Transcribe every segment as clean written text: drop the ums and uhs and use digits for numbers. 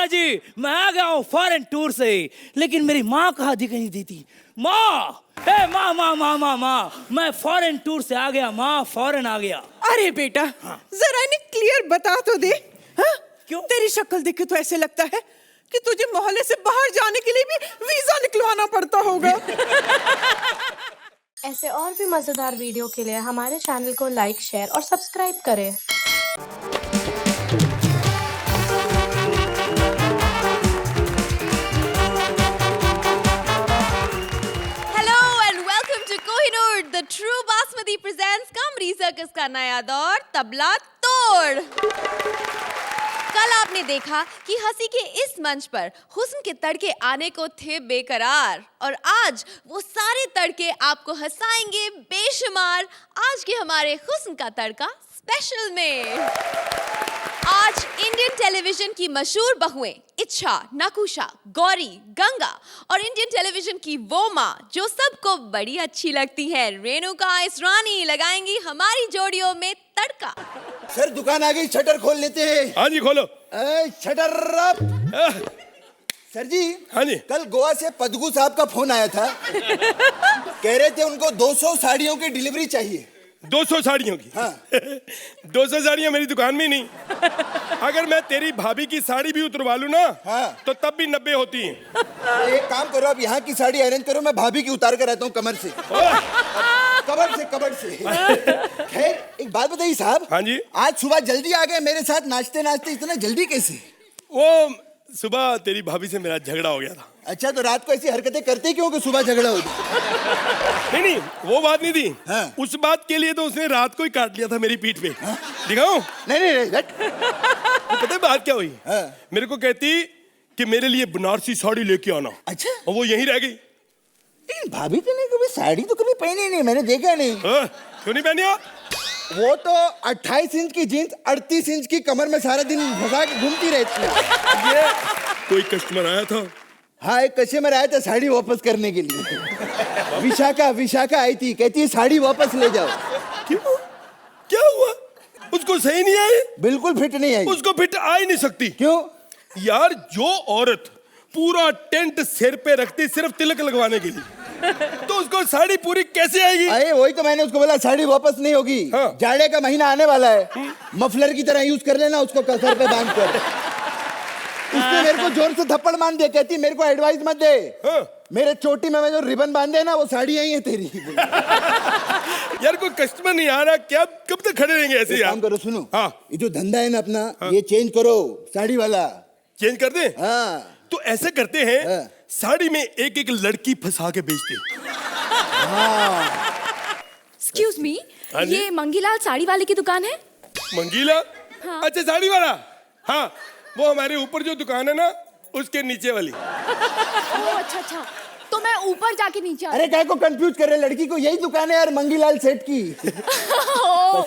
दादाजी, मैं आ गया हूँ फॉरेन टूर से, लेकिन मेरी माँ कहाँ दिखाई नहीं देती। माँ, ए माँ माँ माँ माँ माँ, मैं फॉरेन टूर से आ गया माँ, फॉरेन आ गया। अरे बेटा, जरा इन्हें क्लियर बता तो दे। हाँ? क्यों? तेरी शक्ल देख के तो ऐसे लगता है कि तुझे मोहल्ले से बाहर जाने के लिए भी वीजा निकलवाना पड़ता होगा। ऐसे और भी मजेदार वीडियो के लिए हमारे चैनल को लाइक, शेयर और सब्सक्राइब करें। The True Basmati presents Comedy Circus का नया दौर तबला तोड़। कल आपने देखा कि हंसी के इस मंच पर हुस्न के तड़के आने को थे बेकरार, और आज वो सारे तड़के आपको हंसाएंगे बेशुमार आज के हमारे हुस्न का तड़का स्पेशल में। आज इंडियन टेलीविजन की मशहूर बहुएं इच्छा, नकुशा, गौरी, गंगा और इंडियन टेलीविजन की वो माँ जो सबको बड़ी अच्छी लगती है, रेणुका इसरानी, लगाएंगी हमारी जोड़ियों में तड़का। सर दुकान आ गई, शटर खोल लेते हैं। हाँ जी खोलो। Shutter up. सर जी। हाँ जी। कल गोवा से पदगू साहब का फोन आया था। कह रहे थे उनको 200 साड़ियों की डिलीवरी चाहिए। 200 साड़ियों की? हाँ। 200 साड़ियाँ मेरी दुकान में नहीं। अगर मैं तेरी भाभी की साड़ी भी उतरवा लूं ना, हाँ, तो तब भी 90 होती हैं। एक काम करो, अब यहाँ की साड़ी अरेंज करो, मैं भाभी की उतार कर रहता हूँ कमर से। कबर से। खैर एक बात बताइए साहब। हाँ जी। आज सुबह जल्दी आ गए मेरे साथ, नाचते नाचते इतना जल्दी कैसे? वो सुबह तेरी भाभी से मेरा झगड़ा हो गया था। अच्छा, तो रात को ऐसी हरकतें करते क्यों कि सुबह झगड़ा हो जाए? नहीं, वो बात नहीं थी। हाँ। उस बात के लिए तो उसने रात को ही काट लिया था मेरी पीठ पे। हाँ? दिखाऊं? नहीं। तो पता है बात क्या हुई? हाँ। मेरे को कहती कि मेरे लिए बनारसी साड़ी लेके आना। अच्छा। और वो यहीं रह गई। लेकिन भाभी तो नहीं, कभी साड़ी तो कभी पहनी नहीं, मैंने देखा नहीं। क्यों नहीं पहनी? वो तो 28 इंच की जीन्स 38 इंच की कमर में सारा दिन घुसा के घूमती रहती है। ये कोई कस्टमर आया था। हाँ, एक कस्टमर आया था साड़ी वापस करने के लिए। विशाखा आई थी, कहती है साड़ी वापस ले जाओ। क्यों? क्या हुआ? उसको सही नहीं आई? बिल्कुल फिट नहीं आई। उसको फिट आ ही नहीं सकती। क्यों? यार, जो औरत पूरा टेंट सिर पे रखती सिर्फ तिलक लगवाने के लिए, तो उसको साड़ी पूरी कैसे आएगी? अरे वही तो मैंने उसको बोला, साड़ी वापस नहीं होगी। हाँ। जाड़े का महीना आने वाला है, मफलर की तरह यूज कर लेना उसको सर पे बांध कर। उसने मेरे को जोर से थप्पड़ मार दिया, कहती मेरे को एडवाइस मत दे। हाँ। मेरे चोटी में जो रिबन बांधे ना, वो साड़ी आई है तेरी। यार कोई कस्टमर नहीं आ रहा, क्या कब तक खड़े रहेंगे ऐसे यार? काम करो, सुनो। हाँ। ये जो धंधा है ना अपना, हाँ। ये चेंज करो, साड़ी वाला चेंज कर दे। हाँ। तो ऐसे करते हैं, हाँ। साड़ी में एक एक लड़की फंसा के बेचते। एक्सक्यूज मी, हाँ जी? ये मंगीलाल साड़ी वाले की दुकान है? मंगीला? हाँ। अच्छा, साड़ी वाला। हाँ, वो हमारे ऊपर जो दुकान है ना, उसके नीचे वाली। ओह अच्छा, तो मैं ऊपर जाके नीचे अरे क्या को कंफ्यूज कर रहे, लड़की को यही दुकान है यार, मंगीलाल सेठ की।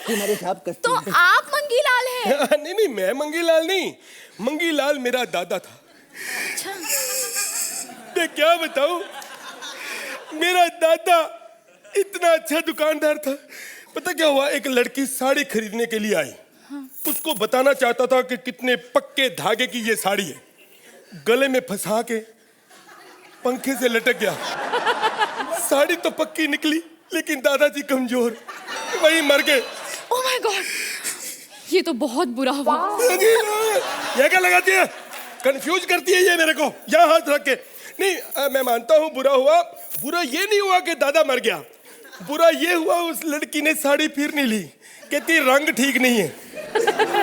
मेरे साहब तो आप मंगीलाल हैं? नहीं, मैं मंगीलाल नहीं, मंगीलाल मेरा दादा था। अच्छा। मैं क्या बताऊं, मेरा दादा इतना अच्छा दुकानदार था। पता क्या हुआ, एक लड़की साड़ी खरीदने के लिए आई। हाँ। उसको बताना चाहता था कि कितने पक्के धागे की ये साड़ी है, गले में फंसा के पंखे से लटक गया। साड़ी तो पक्की निकली, लेकिन दादाजी कमजोर, वही मर गए। ओह माय गॉड, ये तो बहुत बुरा हुआ। ये क्या लगाती है, कंफ्यूज करती है ये मेरे को, यहाँ हाथ रख के। नहीं, मैं मानता हूँ बुरा हुआ। बुरा ये नहीं हुआ कि दादा मर गया, बुरा ये हुआ उस लड़की ने साड़ी फिर नहीं ली, कहती रंग ठीक नहीं है।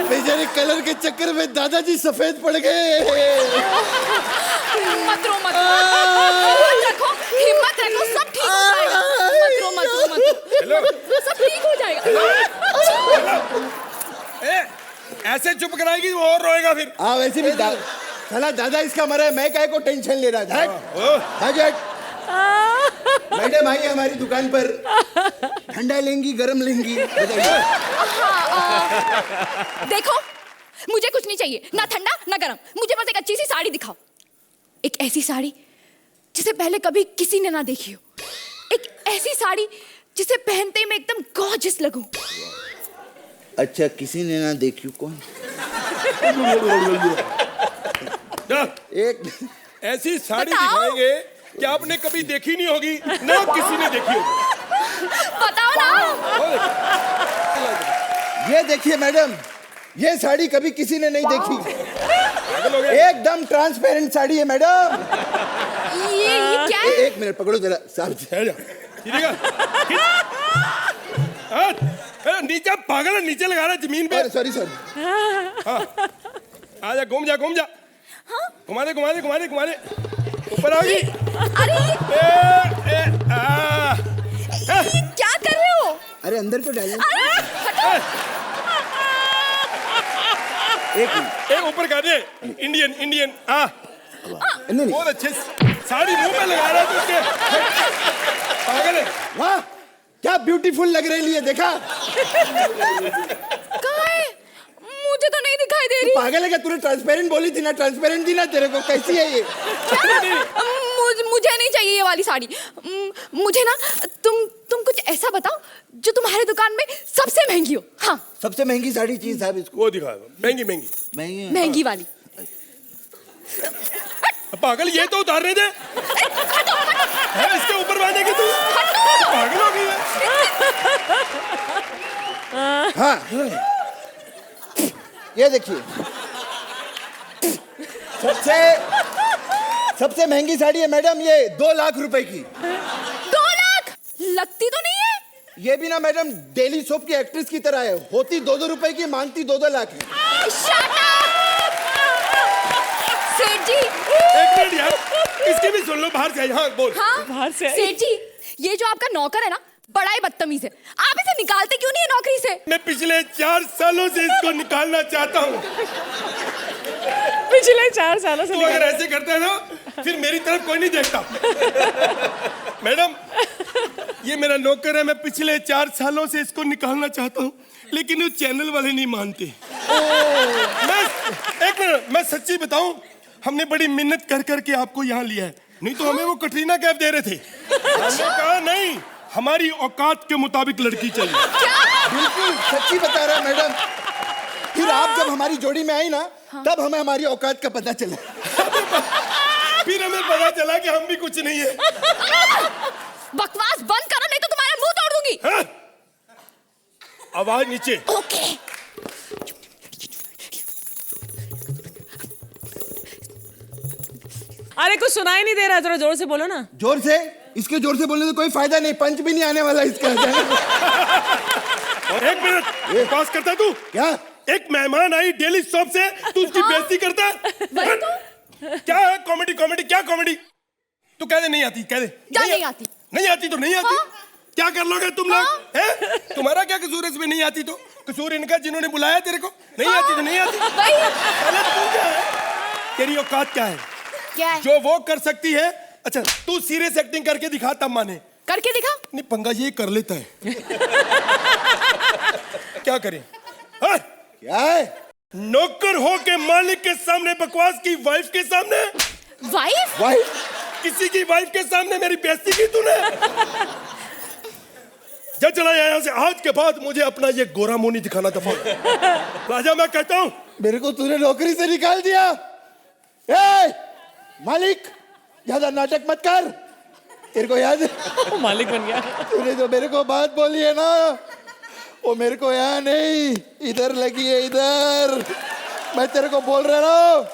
बेचारे कलर के चक्कर में दादाजी सफेद पड़ गए। मत रो, हिम्मत रखो, सब ठीक हो जाएगा। मत रो, सब ठीक हो जाएगा। ऐसे चुप कराएगी वो और रोएगा फिर। हाँ, वैसे भी साला दादा इसका मरा है, मैं काहे को टेंशन ले रहा था। मैडम आई हमारी दुकान पर, ठंडा लेंगी गरम लेंगी? देखो, मुझे कुछ नहीं चाहिए, ना ठंडा ना गरम, मुझे बस एक अच्छी सी साड़ी दिखाओ। एक ऐसी साड़ी जिसे पहले कभी किसी ने ना देखी हो, एक ऐसी साड़ी जिसे पहनते ही मैं एकदम गॉर्जियस लगूं। अच्छा, किसी ने ना देखी? कौन? एक ऐसी साड़ी बताओ। दिखाएंगे कि आपने कभी देखी नहीं होगी, ना किसी ने देखी होगी। बताओ ना। ये देखिए मैडम, ये साड़ी कभी किसी ने नहीं देखी। पागल हो गए? एकदम ट्रांसपेरेंट साड़ी है मैडम। ये क्या है? एक मिनट पकड़ो जरा साहब। है जा। खींचेगा? खींच। नीचे पागल है, नीचे लगा रहा है जमीन पे। सॉरी। आजा, घूम जा। घुमा दे। ऊपर आ गई। अरे क्या कर रहे हो? अरे अंदर तो डालिए। एक मिनट। ए ऊपर कर दे। इंडियन नहीं बहुत अच्छे साड़ी मुंह में लगा रहा है तू उसके। पागल है। वाह क्या ब्यूटीफुल लग रही है, देखा? कहाँ है? मुझे तो नहीं दिखाई दे रही। पागल है क्या? तूने ट्रांसपेरेंट बोली थी ना, ट्रांसपेरेंट थी ना तेरे को। कैसी है ये? मुझे नहीं चाहिए ये वाली साड़ी। मुझे ना तुम कुछ ऐसा बताओ जो तुम्हारे दुकान में सबसे महंगी हो। हाँ, सबसे महंगी साड़ी चाहिए साहब इसको। वो दिखा दो। महंगी महंगी वाली। पागल, ये तो उतारने दे। है इसके ऊपर बांधेगी तू? पागल हो गई है। हाँ ये देखिए, सबसे महंगी साड़ी है मैडम, ये 2 लाख रुपए की। 2 लाख? लगती तो नहीं है। ये भी ना मैडम डेली सोप की एक्ट्रेस की तरह है, होती 2-2 रुपए की, मांगती 2-2 लाख है। Shut up! सेठ जी। एक मिनट यार, इसकी भी सुन लो। बाहर से। हाँ बोल। हाँ बाहर से आई। सेठ जी, ये जो आपका नौकर है ना, बड़ा ही बदतमीज है। आप इसे निकालते क्यों नहीं है नौकरी से? मैं पिछले 4 सालों से इसको निकालना चाहता हूँ। पिछले 4 सालों से तो अगर ऐसे करता है ना, फिर मेरी तरफ कोई नहीं देखता। मैडम, ये मेरा नौकर है, मैं पिछले 4 सालों से इसको निकालना चाहता हूँ, लेकिन वो चैनल वाले नहीं मानते। एक मिनट, मैं सच्ची बताऊं, हमने बड़ी मिन्नत कर करके आपको यहाँ लिया है, नहीं तो हमें वो कटरीना कैफ दे रहे थे। हमने कहा नहीं, हमारी औकात के मुताबिक लड़की चाहिए। बिल्कुल सच्ची बता रहा है मैडम। फिर आप जब हमारी जोड़ी में आई ना, तब हमें हमारी औकात का पता चला। फिर हमें पता चला कि हम भी कुछ नहीं है। बकवास बंद करो, नहीं तो तुम्हारा मुंह तोड़ दूंगी। हाँ? आवाज नीचे। ओके। अरे कुछ सुनाई नहीं दे रहा, थोड़ा जोर से बोलो ना। जोर से? इसके जोर से बोलने से कोई फायदा नहीं, पंच भी नहीं आने वाला इसका। एक मिनट, पास करता तू? क्या? एक मेहमान आई डेली शॉप से, तू उसकी बेइज्जती करता है? क्या है कॉमेडी? क्या कॉमेडी? तू कह दे नहीं आती, कह दे। क्या नहीं आती? नहीं आती तो नहीं आती। हाँ? क्या कर लोगे तुम लोग? हैं? तुम्हारा क्या कसूर है इसमें? नहीं आती तो कसूर इनका, जिन्होंने बुलाया तेरे को। नहीं आती तो नहीं आती। पहले तू क्या है? तेरी औकात क्या है? क्या है? जो वो कर सकती है। अच्छा तू सीरियस एक्टिंग करके दिखा, तब माने। करके दिखा। नहीं, पंगा ये कर लेता है। क्या करें? हाँ? क्या है? नौकर हो के मालिक के सामने बकवास की, वाइफ के सामने। वाइफ? वाइफ? किसी की वाइफ के सामने मेरी बेइज्जती की तूने। जा चला यहाँ से, आज के बाद मुझे अपना ये गोरा मुंह नहीं दिखाना। दफा राजा, मैं कहता हूँ। मेरे को तूने नौकरी से निकाल दिया। ए, मालिक ज्यादा नाटक मत कर। तेरे को याद है मालिक बन गया। तूने जो मेरे को बात बोली है ना, वो मेरे को यहाँ नहीं, इधर लगी है, इधर। मैं तेरे को बोल रहा हूँ,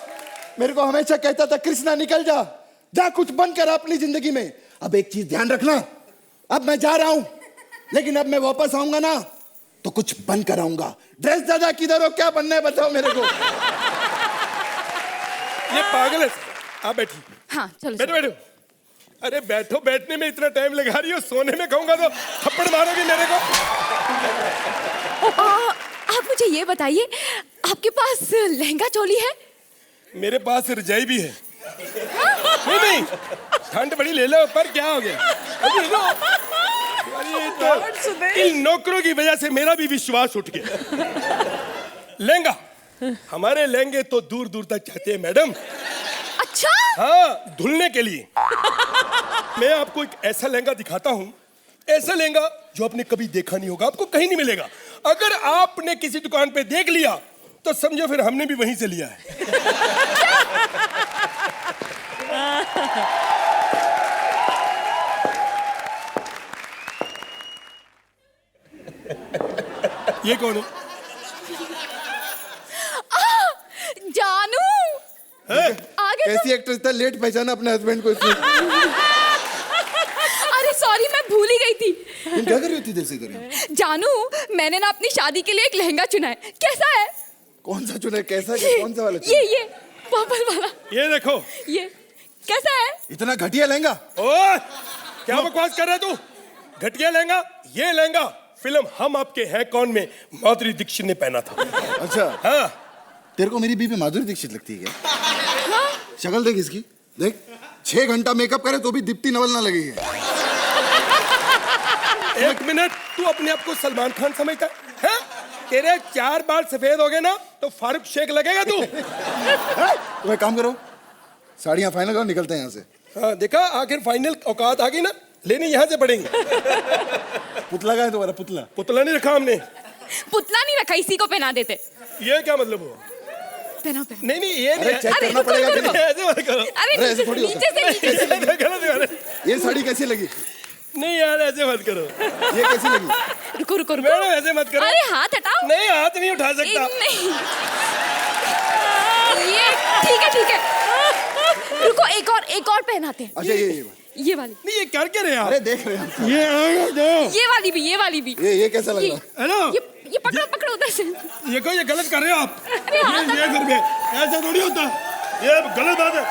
मेरे को हमेशा कहता था कृष्णा निकल जा, जा कुछ बन कर अपनी जिंदगी में। अब एक चीज ध्यान रखना, अब मैं जा रहा हूं, लेकिन अब मैं वापस आऊंगा ना तो कुछ बन कर आऊंगा। ड्रेस दादा किधर हो, क्या बनना है बताओ मेरे को। ये पागल है। आप बैठी। हाँ चलो। बैठो। अरे बैठो, बैठने में इतना टाइम लगा रही हो, सोने में कहूंगा तो थप्पड़ मारोगी मेरे को। आप मुझे ये बताइए, आपके पास लहंगा चोली है? मेरे पास रजाई भी है। नहीं, ठंड बड़ी ले लो, पर क्या हो गया? अभी लो। अरे तो इन नौकरों की वजह से मेरा भी विश्वास उठ गया। लहंगा, हमारे लहंगे तो दूर दूर तक जाते हैं मैडम। अच्छा? हाँ, धुलने के लिए। मैं आपको एक ऐसा लहंगा दिखाता हूँ, ऐसा लहंगा जो आपने कभी देखा नहीं होगा, आपको कहीं नहीं मिलेगा। अगर आपने किसी दुकान पे देख लिया तो समझो फिर हमने भी वहीं से लिया है। ये कौन है? जानू आगे कैसी एक्ट्रेस, इतना लेट पहचाना अपने हस्बैंड को इसने? अरे सॉरी, मैं भूल ही गई थी। तुम क्या कर रही होती देर से इधर? जानू, मैंने ना अपनी शादी के लिए एक लहंगा चुना है, कैसा है? कौन सा चुना है? कैसा? कौन सा वाला? ये पर्पल वाला। ये देखो। ये कैसा है? इतना घटिया लहंगा? ओए, क्या बकवास कर रहा है तू? घटिया लहंगा? ये लहंगा फिल्म हम आपके हैं कौन में माधुरी दीक्षित ने पहना था। अच्छा, हाँ। तेरे को मेरी बीवी माधुरी दीक्षित लगती है क्या? शक्ल देख इसकी, देख 6 घंटा मेकअप करे तो भी दीप्ति नवल ना लगी है। एक मिनट, तू अपने आप को सलमान खान समझता है? तेरे 4 बाल सफेद हो गए ना तो फारूक शेख लगेगा तू। तुम एक काम करो, साड़ियाँ फाइनल करो, निकलते हैं यहाँ से। हाँ देखा, आखिर फाइनल औकात आ गई ना, लेने यहाँ से पड़ेंगे। पुतला का है तुम्हारा? पुतला? पुतला नहीं रखा हमने। पुतला नहीं रखा, इसी को पहना देते। ये क्या मतलब हुआ? पहना। नहीं नहीं, ये नहीं। चेक करना पड़ेगा कि नहीं? ऐसे मत करो। अरे अरे ऐसे थोड़ी होता नीचे से नीचे से। गलत है। ये साड़ी कैसी लगी? नहीं यार, ऐसे मत करो। ये कैसी लगी? रुको रुको रुको। मैडम ऐसे मत करो। अरे हाथ हटाओ। नहीं, हाथ नहीं उठा सकता। नहीं, ये ठीक है। रुको, एक और पहनाते हैं। अच्छा, ये वाली। नहीं, ये कर क्या रहे हैं आप? अरे देख रहे हैं। ये आएगा जो। ये वाली भी। ये कैसा लग रहा है? हेलो, ये पकड़ो उधर से। ये को ये गलत कर रहे हो आप। अरे हाँ, ये घर में ऐसा थोड़ी होता, ये गलत बात है।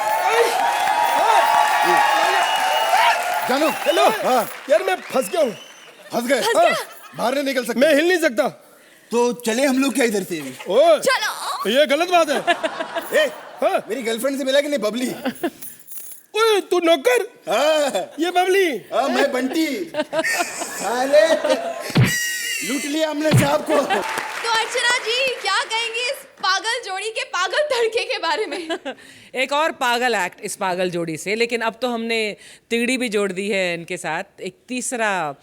जानो, हेलो, हाँ, यार मैं फंस गया हूँ। फंस गए? गया? बाहर नहीं निकल सकते? मैं हिल नहीं सकता। तो चले हम लोग क्या इधर से? ओ, चलो। ये गलत बात है। हाँ। मेरी गर्लफ्रेंड से मिला कि नहीं? बबली। ओए, तू नौकर? हाँ, ये बबली? हाँ, मैं बंटी। साले लूट लिया हमने साहब को। तो अर्चना जी क्या कहेंगे इस पागल जोड़ी के पागल तड़के के बारे में? एक और पागल एक्ट इस पागल जोड़ी से, लेकिन अब तो हमने तिगड़ी भी जोड़ दी है इनके साथ। एक तीसरा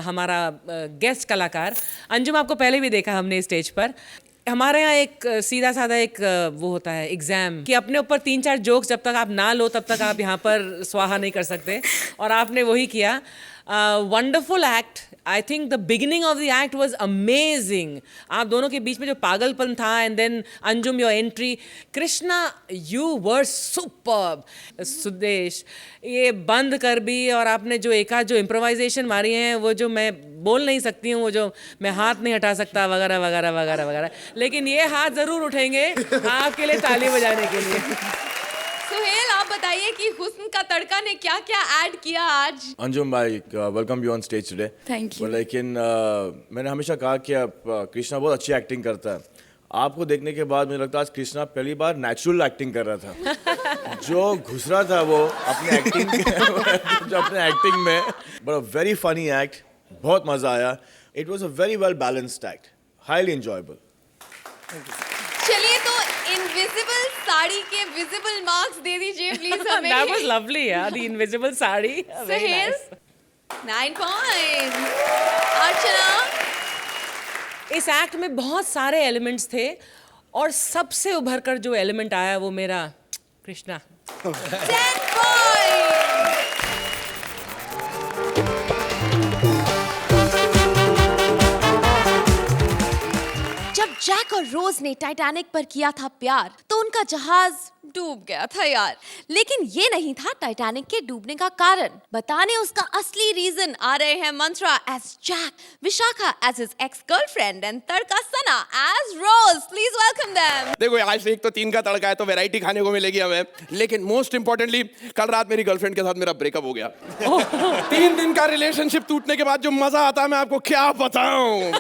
हमारा गेस्ट कलाकार अंजुम, आपको पहले भी देखा हमने स्टेज पर। हमारे यहाँ एक सीधा साधा एक वो होता है एग्जाम, कि अपने ऊपर 3-4 जोक्स जब तक आप ना लो तब तक आप यहाँ पर स्वाहा नहीं कर सकते, और आपने वही किया। Wonderful act. I think the beginning of the act was amazing. आप दोनों के बीच में जो पागलपन था, and then Anjum your entry, Krishna you were superb. Sudesh, ये बंद कर भी, और आपने जो जो इम्प्रोवाइजेशन मारी हैं, वो जो मैं बोल नहीं सकती हूँ, वो जो मैं हाथ नहीं हटा सकता वगैरह वगैरह वगैरह वगैरह, लेकिन ये हाथ ज़रूर उठेंगे आपके लिए ताली बजाने के लिए। सुहेल, आप बताइए कि हुस्न का तड़का ने क्या क्या ऐड किया आज? अंजुम भाई, welcome you on stage today. Thank you. लेकिन मैंने हमेशा कहा कि कृष्णा बहुत अच्छी एक्टिंग करता है। आपको देखने के बाद मुझे लगता है आज कृष्णा पहली बार नेचुरल एक्टिंग कर रहा था। जो घुस रहा था वो अपने एक्टिंग में, but a very funny act, बहुत मजा आया। It was a very well balanced act, highly enjoyable. चलिए, तो इनविजिबल साड़ी के विजिबल मार्क्स दे दीजिए प्लीज हमें। That was lovely, yeah, the invisible sari. Very Suhel, nice. 9 points. Archana, इस एक्ट में बहुत सारे एलिमेंट्स थे, और सबसे उभर कर जो एलिमेंट आया वो मेरा कृष्णा। 10 पॉइंट्स। जब जैक और रोज ने टाइटैनिक पर किया था प्यार, तो उनका जहाज डूब गया था यार। लेकिन ये नहीं था टाइटैनिक के डूबने का कारण। बताने उसका असली रीजन आ रहे हैं Mantra as Jack, Vishakha as his ex girlfriend, and Tadka Sana as Rose. Please welcome them. देखो, आज से 1 तो 3 का तड़का है, तो वैरायटी खाने को मिलेगी हमें। लेकिन मोस्ट इंपॉर्टेंटली, कल रात मेरी गर्लफ्रेंड के साथ मेरा ब्रेकअप हो गया। 3 दिन का रिलेशनशिप टूटने के बाद जो मजा आता है, मैं आपको क्या बताऊं।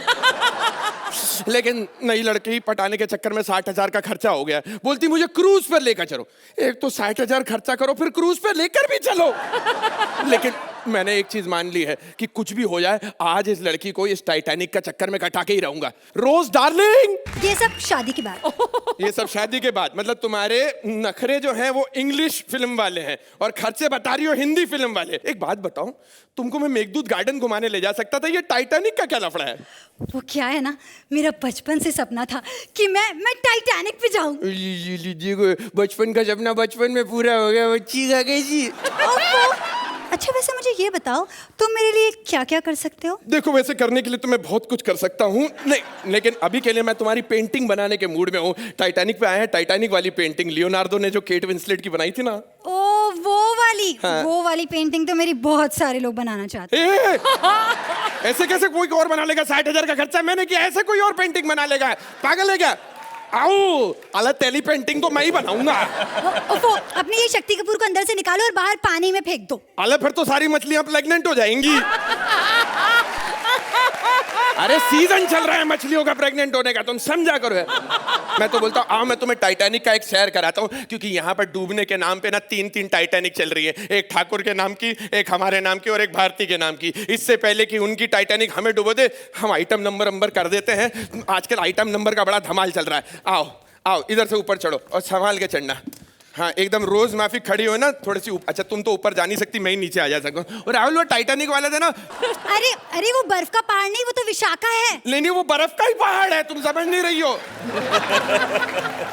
लेकिन नई लड़की पटाने के चक्कर में 60,000 का खर्चा हो गया। बोलती मुझे क्रूज पर लेकर चलो। एक तो 60,000 खर्चा करो, फिर क्रूज पर लेकर भी चलो। लेकिन मैंने एक चीज मान ली है कि कुछ भी हो जाए, आज इस लड़की को इस टाइटैनिक का चक्कर में कटा के ही रहूंगा। रोज डार्लिंग, ये सब शादी के बाद। ये सब शादी के बाद, मतलब तुम्हारे नखरे जो हैं वो इंग्लिश फिल्म वाले हैं, और खर्चे बता रही हो हिंदी फिल्म वाले। एक बात बताऊं, तुमको मैं मेघदूत गार्डन घुमाने ले जा सकता था, ये टाइटैनिक का क्या लफड़ा है? वो क्या है ना, मेरा बचपन से सपना था कि मैं टाइटैनिक पे जाऊं। बचपन का सपना बचपन में पूरा हो गया, बच्ची का कैसी। अच्छा वैसे मुझे ये बताओ तुम मेरे लिए क्या क्या कर सकते हो? देखो वैसे करने के लिए तो मैं बहुत कुछ कर सकता हूँ, नहीं लेकिन अभी के लिए मैं तुम्हारी पेंटिंग बनाने के मूड में हूँ। टाइटैनिक पे आए हैं, टाइटैनिक वाली पेंटिंग लियोनार्डो ने जो केट विंसलेट की बनाई थी ना। ओ वो वाली। हाँ। वो वाली पेंटिंग तो मेरी बहुत सारे लोग बनाना चाहते हैं। ऐसे कैसे कोई और बना लेगा? 60,000 का खर्चा मैंने किया, ऐसे कोई और पेंटिंग बना लेगा? पागल है क्या? आओ अलग तेली पेंटिंग तो मैं ही बनाऊंगा। ओफो, अपनी ये शक्ति कपूर को अंदर से निकालो और बाहर पानी में फेंक दो। अलग फिर तो सारी मछलियां प्रेग्नेंट हो जाएंगी। अरे सीजन चल रहा है मछलियों का प्रेग्नेंट होने का, तुम समझा करो है। मैं तो बोलता हूँ आओ मैं तुम्हें टाइटैनिक का एक सैर कराता हूँ, क्योंकि यहाँ पर डूबने के नाम पे ना 3 टाइटैनिक चल रही है। एक ठाकुर के नाम की, एक हमारे नाम की और एक भारती के नाम की। इससे पहले कि उनकी टाइटैनिक हमें डुबो दे, हम आइटम नंबर कर देते हैं। आजकल आइटम नंबर का बड़ा धमाल चल रहा है। आओ आओ इधर से ऊपर चढ़ो और संभाल के चढ़ना। हाँ एकदम रोज माफी खड़ी हो ना थोड़ी सी। अच्छा तुम तो ऊपर जा नहीं सकती, मैं ही नीचे आ जा सकूं। और राहुल वो टाइटैनिक वाले थे ना। अरे अरे वो बर्फ का पहाड़ नहीं, वो तो विशाखा है। नहीं वो बर्फ का ही पहाड़ है, तुम समझ नहीं रही हो।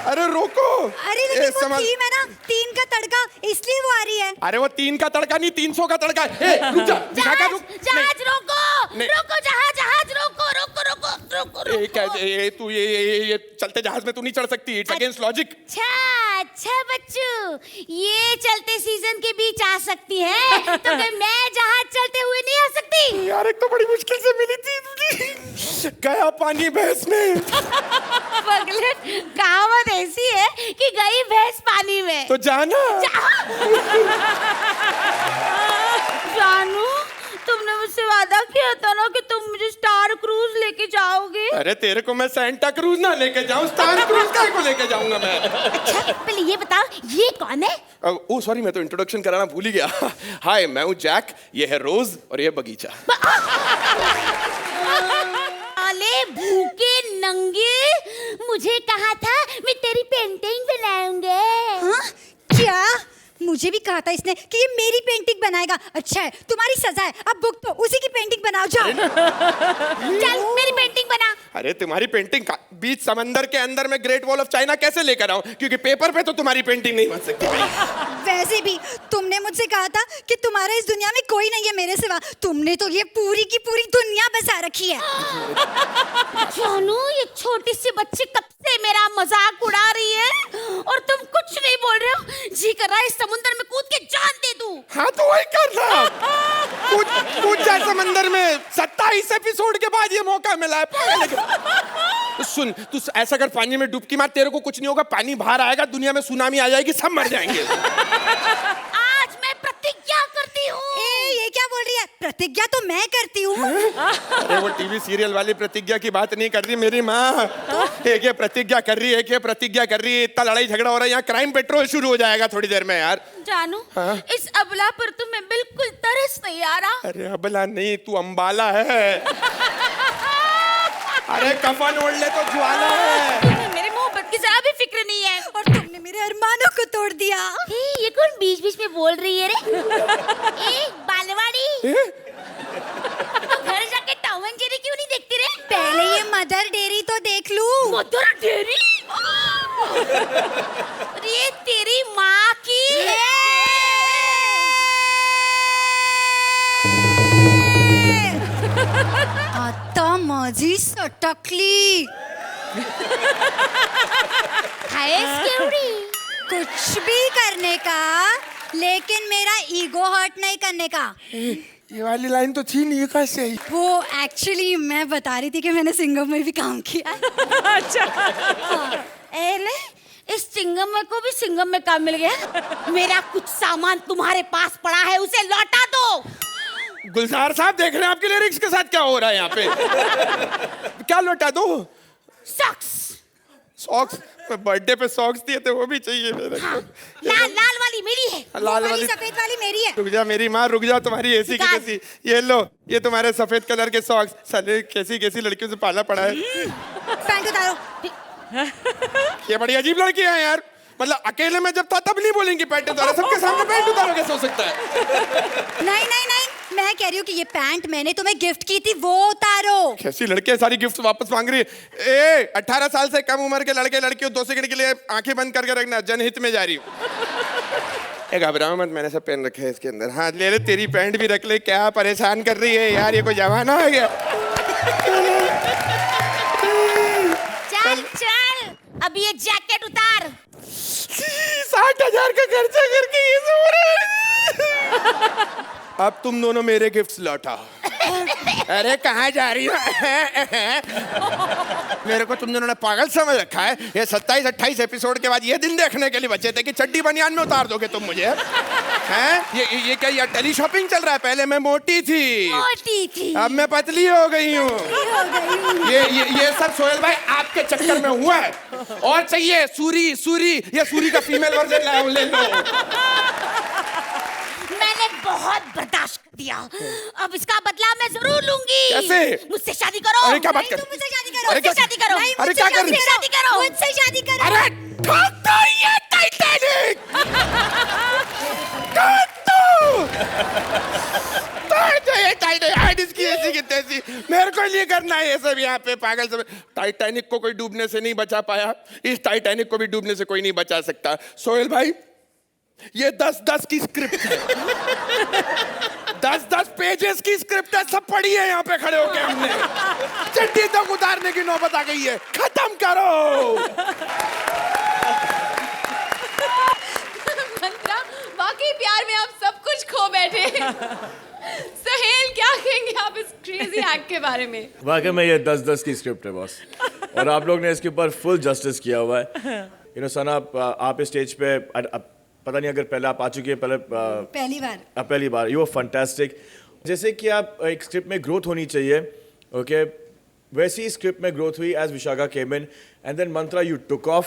अरे रोको। अरे लेकिन वो थीम है ना 3 का तड़का, इसलिए वो आ रही है। अरे वो 3 का तड़का नहीं 300 का तड़का है। रुक जा विशाखा, रुक। जहाज रोको रोको, जहाज रोको रोको रोको रोको रोको। तू ये चलते जहाज में तू नहीं चढ़ सकती, इट्स अगेंस्ट लॉजिक। अच्छा बच्चू, ये चलते सीजन के बीच आ सकती है, तो क्या मैं जहाज चलते हुए नहीं आ सकती? यार एक तो बड़ी मुश्किल से मिली थी। गया पानी भैंस में। पगलेट, कहावत ऐसी है कि गई भैंस पानी में। तो जाना। जानू, तुमने मुझसे वादा किया था ना कि तुम मुझे स्टार क्रूज लेके जाओगे। अरे तेरे को मैं सेंटा क्रूज ना लेके जाऊं, स्टार क्रूज काय को लेके जाऊंगा मैं। अच्छा पहले ये बताओ ये कौन है? ओ सॉरी मैं तो इंट्रोडक्शन कराना भूल ही गया। हाय मैं हूँ जैक, ये है रोज और ये बगीचा। अले भूखे नंगे, मुझे कहा था मैं तेरी पेंटिंग बनाऊंगा। हाँ? क्या? मुझे भी कहा था इसने कि ये मेरी पेंटिंग बनाएगा। अच्छा है तुम्हारी सजा है, अब बुक तो उसी की पेंटिंग बनाओ जाओ। चल मेरी पेंटिंग बना। अरे तुम्हारी पेंटिंग का बीच समंदर के अंदर में ग्रेट वॉल ऑफ चाइना कैसे लेकर आऊं, क्योंकि पेपर पे तो तुम्हारी पेंटिंग नहीं बन सकती भाई। वैसे भी तुमने मुझसे कहा था कि तुम्हारे इस दुनिया में कोई नहीं है मेरे सिवा। तुमने तो ये पूरी की पूरी दुनिया बसा रखी है। जानू ये छोटी सी बच्ची कब से मेरा मजाक उड़ा रही है और तुम कुछ नहीं बोल रहे हो। जी कर रहा है इस समुद्र में कूद के जान दे दूं। हाँ तो वही करना। कूद जा समंदर में। 27 एपिसोड के बाद ये मौका मिला है। तो सुन तू ऐसा कर, पानी में डुबकी मार, तेरे को कुछ नहीं होगा। पानी बाहर आएगा, दुनिया में सुनामी आ जाएगी, सब मर जाएंगे। आज मैं प्रतिज्ञा करती हूँ। ये क्या बोल रही है? प्रतिज्ञा तो मैं करती हूँ। अरे वो टीवी सीरियल वाली प्रतिज्ञा की बात नहीं कर रही मेरी माँ। एक ये प्रतिज्ञा कर रही है, एक ये प्रतिज्ञा कर रही है। इतना लड़ाई झगड़ा हो रहा है यहाँ, क्राइम पेट्रोल शुरू हो जाएगा थोड़ी देर में यार। जानू इस अबला पर तुम्हें बिल्कुल तरस नहीं आ रहा? अरे अबला नहीं, तू अंबाला है। अरे कफन ओढ़ ले तो ज्वाला है। मेरे मोहब्बत की जरा भी फिक्र नहीं है और तुमने मेरे अरमानों को तोड़ दिया। ये कौन बीच बीच में बोल रही है रे? बालवाड़ी तो घर जाके टॉम एंड जेरी क्यों नहीं देखती रे? पहले ये मदर डेयरी तो देख लूं। Mother dairy? ये तेरी माँ की है। आता माझी सटकली। कुछ भी करने का, लेकिन मेरा ईगो हर्ट नहीं करने का। ये वाली लाइन तो थी नहीं, कैसे? वो एक्चुअली मैं बता रही थी कि मैंने सिंगम में भी काम किया। अच्छा एले इस सिंगम में को भी सिंगम में काम मिल गया। मेरा कुछ सामान तुम्हारे पास पड़ा है, उसे लौटा दो। गुलजार साहब देख रहे हैं आपके लिरिक्स के साथ क्या हो रहा है यहाँ पे। क्या लौटा दो? सॉक्स। बर्थडे पे सॉक्स दिए थे, वो भी चाहिए मेरे को। लाल वाली मेरी है। लाल वाली सफेद वाली मेरी है। रुक जा मेरी माँ, रुक जा। तुम्हारी एसी की कैसी, ये लो, ये तुम्हारे सफेद कलर के सॉक्स। साले कैसी कैसी लड़कियों से पाला पड़ा है। पैंट उतारो। ये बड़ी अजीब लड़की है यार। मतलब अकेले में जब था तब नहीं बोलेंगी पैंट उतारो, सबके सामने पैंट उतारो कैसे हो सकता है? नहीं नहीं नहीं, मैं कह रही हूँ कि ये पैंट मैंने तुम्हें गिफ्ट की थी, वो उतारो। कैसी लड़कियां सारी गिफ्ट वापस मांग रही है। ए 18 साल से कम उम्र के लड़के लड़कियों 2 सेकंड के लिए आंखें बंद करके रखना, जनहित में जा रही हूँ। घबराओ मत, मैंने सब पेन रखे हैं इसके अंदर। हाँ ले ले, तेरी पैंट भी रख ले, क्या परेशान कर रही है यार, ये कोई जमाना आ गया। चल चल, अब ये जैकेट उतार। 60,000 का खर्चा करके ये सब हो रहा है। अब तुम दोनों मेरे गिफ्ट्स लौटा। अरे कहाँ जा रही हो? मेरे को तुम दोनों ने पागल समझ रखा है। ये 27-28 एपिसोड के बाद ये दिन देखने के लिए बचे थे कि चड्डी बनियान में उतार दोगे तुम मुझे, हैं? ये क्या ये टेली शॉपिंग चल रहा है? पहले मैं मोटी थी, अब मैं पतली हो गई हूँ। ये सब सोहेल भाई आपके चक्कर में हुआ है। और चाहिए सूरी, ये सूरी का फीमेल वर्जन लाया हूँ, ले लो। मैंने बहुत बर्दाश्त कर दिया, अब इसका बदला मैं जरूर लूंगी। कैसे? मुझसे शादी करो। अरे क्या बात कर? मुझसे शादी करो। अरे क्या- मुझसे शादी करो। अरे क्या कर रही? मुझसे शादी करो। मुझसे शादी करो। अरे ठोक दो ये टाइटैनिक, ठोक दो। तो ये टाइटैनिक इसकी ऐसी की तैसी, मेरे को नहीं करना है ये सब यहाँ पे पागल सब। टाइटैनिक को कोई डूबने से नहीं बचा पाया, इस टाइटैनिक को भी डूबने से कोई नहीं बचा सकता। सोहेल भाई ये 10-10 की स्क्रिप्ट है, 10-10 पेजेस की स्क्रिप्ट है, सब पढ़ी है यहाँ पे खड़े होके हमने। चड्डी तक उतारने की नौबत आ गई है, खत्म करो। मंत्रा, वाकई प्यार में आप सब कुछ खो बैठे। सहेल, क्या कहेंगे आप इस क्रेजी एक्ट के बारे में? वाकई में ये 10-10 की स्क्रिप्ट है बॉस, और आप लोग ने इसके ऊपर फुल जस्टिस किया हुआ है। यू नो सना, आप इस स्टेज पे पता नहीं अगर पहले आप आ चुकी है, पहली बार यू आर फैंटास्टिक। जैसे कि आप एक स्क्रिप्ट में ग्रोथ होनी चाहिए, ओके, वैसी स्क्रिप्ट में ग्रोथ हुई as Vishakha came in, and then Mantra you took off.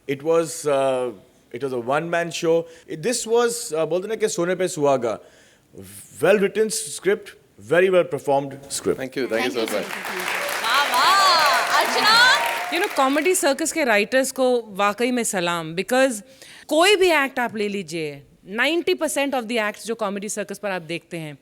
It was a one man show. This was बोलते ना कि सोने पे सुहागा। Well written script, very well performed script. Thank you so much. वाह वाह। Archana, you know comedy circus के writers को वाकई में सलाम, बिकॉज कोई भी एक्ट आप ले लीजिए, 90% ऑफ द एक्ट्स जो कॉमेडी सर्कस पर आप देखते हैं,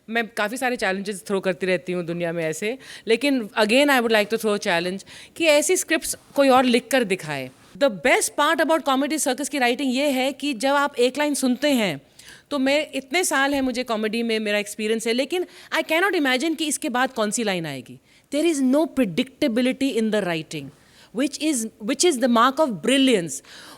मैं काफ़ी सारे चैलेंजेस थ्रो करती रहती हूँ दुनिया में ऐसे, लेकिन again I would like to throw challenge कि ऐसी स्क्रिप्ट्स कोई और लिख कर दिखाए। The best part about comedy circus की राइटिंग ये है कि जब आप एक लाइन सुनते हैं, तो मैं इतने साल है मुझे कॉमेडी में मेरा एक्सपीरियंस है, लेकिन आई कैन नॉट इमेजिन कि इसके बाद कौन सी लाइन आएगी। There is no predictability in the writing which is the mark of brilliance.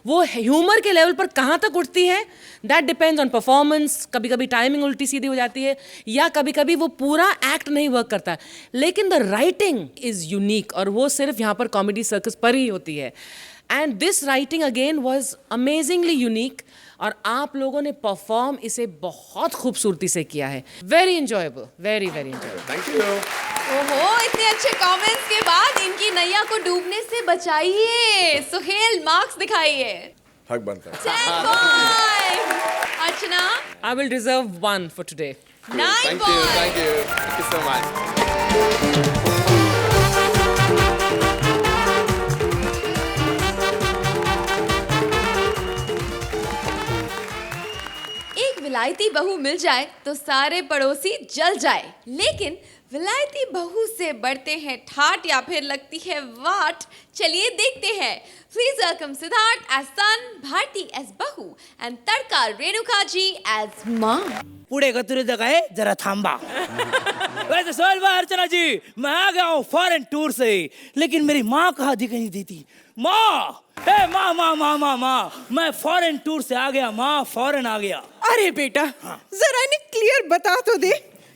वो ह्यूमर के लेवल पर कहाँ तक उठती है, that depends on performance. कभी कभी टाइमिंग उल्टी सीधी हो जाती है, या कभी कभी वो पूरा एक्ट नहीं वर्क करता, लेकिन द राइटिंग इज़ यूनिक, और वो सिर्फ यहाँ पर कॉमेडी सर्कस पर ही होती है। And this writing again was amazingly unique, और आप लोगों ने परफॉर्म इसे बहुत खूबसूरती से किया है। Very enjoyable, very very enjoyable. Thank you. ओहो, इतने अच्छे कमेंट्स के बाद इनकी नैया को डूबने से बचाइए। सुहेल, मार्क्स दिखाइए। हक बनता है। 10 points। Archana, I will reserve 1 for today. 9 points। Thank you so much. एक विलायती बहू मिल जाए तो सारे पड़ोसी जल जाए, लेकिन विलायती बहू से बढ़ते हैं ठाट या फिर लगती है वाट। चलिए देखते हैं। Please welcome Siddharth as son, Bharti as बहू, एंड तड़का रेणुका जी एज माँ। पुढे कतुरी आहे, जरा थांबा। वैसे सोहेल भाई, अर्चना जी, मैं आ गया हूँ फॉरेन टूर से, लेकिन मेरी माँ कहाँ दिखाई नहीं देती। माँ, ए माँ माँ माँ माँ माँ, मैं फॉरेन टूर से आ गया माँ, फॉरेन आ गया। अरे बेटा, जरा इन्हें क्लियर बता तो दे।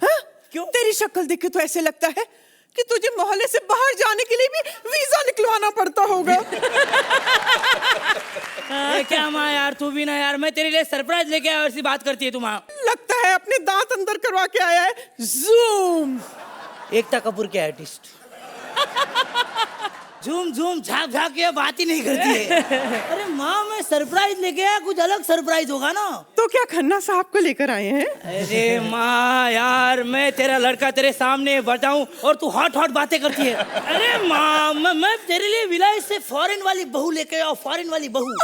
हाँ? क्यों? तेरी शक्ल देख के तो ऐसे लगता है कि तुझे मोहल्ले से बाहर जाने के लिए भी वीजा निकलवाना पड़ता होगा। क्या माँ यार, तू भी ना यार, मैं तेरे लिए सरप्राइज लेके आया, ऐसी बात करती है तू माँ। लगता है अपने दांत अंदर करवा के आया है। जूम। एकता कपूर के आर्टिस्ट। झूम झूम झाक झाक के बात ही नहीं करती है। अरे माँ, मैं सरप्राइज लेके आया, कुछ अलग सरप्राइज होगा ना। तो क्या खन्ना साहब को लेकर आए हैं? अरे माँ यार, मैं तेरा लड़का तेरे सामने बताऊं और तू हॉट हॉट बातें करती है। अरे माँ, मैं तेरे लिए विलायत से फॉरेन वाली बहू लेके आया, फॉरेन वाली बहू।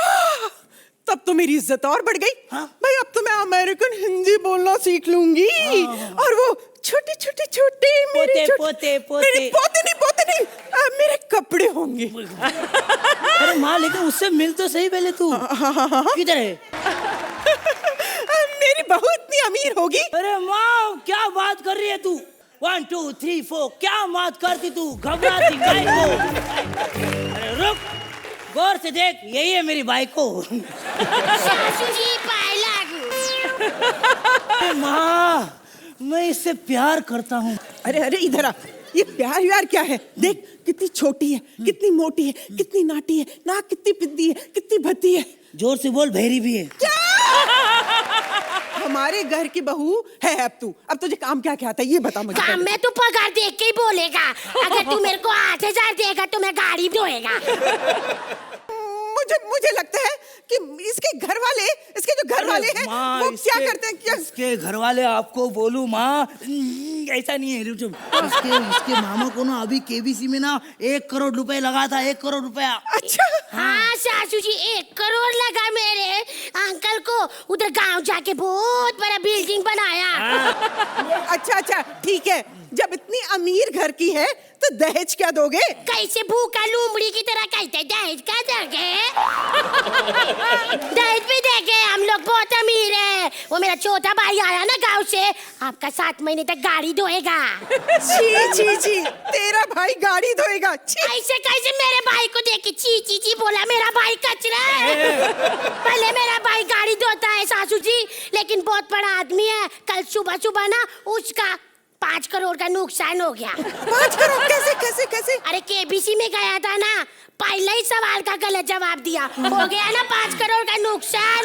तब तो मेरी इज्जत और बढ़ गई। हाँ? भाई अब तो मैं अमेरिकन हिंदी बोलना सीख लूंगी। और वो छोटे छोटे छोटे मेरे पोते पोते नहीं, पोते नहीं, मेरे कपड़े होंगे। अरे माँ, लेकिन उससे मिल तो सही पहले तू। किधर है? बहू इतनी अमीर होगी? अरे माँ क्या बात कर रही है तू? 1 2 3 4 क्या बात करती तू? घबराती गाय को। अरे रुक, गौर से देख, यही है मेरी बाइक को। माँ मैं इससे प्यार करता हूँ। अरे अरे इधर आ, ये प्यार व्यार क्या है? देख कितनी छोटी है, कितनी मोटी है, कितनी नाटी है, नाक कितनी पिद्दी है, कितनी भद्दी है। जोर से बोल, भैरी भी है। क्या? हमारे घर की बहू है अब तू। अब तुझे काम क्या क्या आता है ये बता मुझे। काम में तू पगार देख के ही बोलेगा। अगर तू मेरे को 8,000 देगा तो मैं गाड़ी धोएगा। मुझे लगता है कि इसके घर वाले, इसके जो घर वाले हैं वो क्या करते हैं? क्या इसके घर वाले आपको बोलूं माँ, ऐसा नहीं है। इसके मामा को ना अभी केबीसी में ना 1 करोड़ रुपए लगा था, 1 करोड़ रुपया। अच्छा हाँ सासू जी, 1 करोड़ लगा मेरे अंकल को। उधर गांव जाके बहुत बड़ा बिल्डिंग बनाया। अच्छा ठीक है, जब इतनी अमीर घर की है तो दहेज क्या दोगे? कैसे भूखा लूमड़ी की तरह कहते दहेज क्या दोगे? दहेज भी देंगे, हम लोग बहुत अमीर है। वो मेरा छोटा भाई आया ना गांव से, आपका 7 महीने तक गाड़ी धोएगा। छी, तेरा भाई गाड़ी धोएगा? ऐसे कैसे मेरे भाई को देख के ची बोला? मेरा भाई कचरा है। पहले मेरा भाई गाड़ी धोता है सासू जी, लेकिन बहुत बड़ा आदमी है। कल सुबह ना उसका 5 करोड़ का नुकसान हो गया। 5 करोड़? कैसे? अरे केबीसी में गया था ना, पहले ही सवाल का गलत जवाब दिया, हो गया ना 5 करोड़ का नुकसान।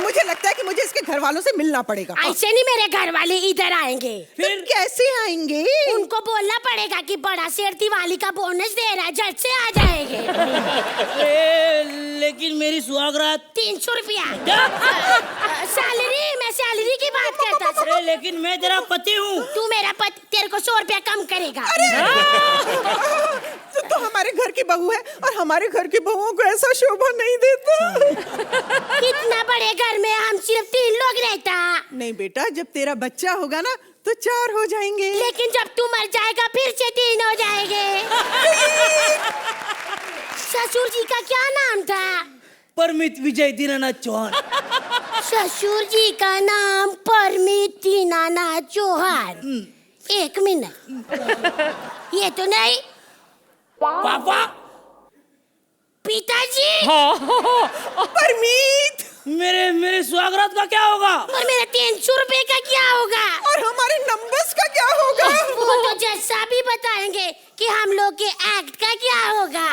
मुझे लगता है कि मुझे इसके घर वालों से मिलना पड़ेगा। ऐसे नहीं मेरे घर वाले इधर आएंगे। फिर कैसे आएंगे? उनको बोलना पड़ेगा कि बड़ा शेर दिवाली का बोनस दे रहा है, झट से आ जाएंगे। लेकिन मेरी सुहागरात 300 रुपया सैलरी, मैं सैलरी की बात करता था। अरे लेकिन मैं तेरा पति हूँ। तू मेरा पति, तेरे को 100 रुपया कम करेगा। तो हमारे घर की बहू है और हमारे घर की बहुओं को ऐसा शोभा नहीं देता। इतना बड़े घर में हम सिर्फ 3 लोग रहता। नहीं बेटा, जब तेरा बच्चा होगा ना तो 4 हो जाएंगे। लेकिन जब तू मर जाएगा फिर से 3 हो जाएंगे। ससुर जी का क्या नाम था? परमित विजय दीनानाथ चौहान। ससुर जी का नाम परमित दीनानाथ चौहान। 1 मिनट, ये तो नहीं। पापा, पिताजी। परमित, मेरे सुहागरात का क्या होगा? और मेरे 300 रुपए का क्या होगा? और हमारे नंबर्स का क्या होगा? वो तो जज साहब ही बताएंगे कि हम लोग के एक्ट का क्या होगा।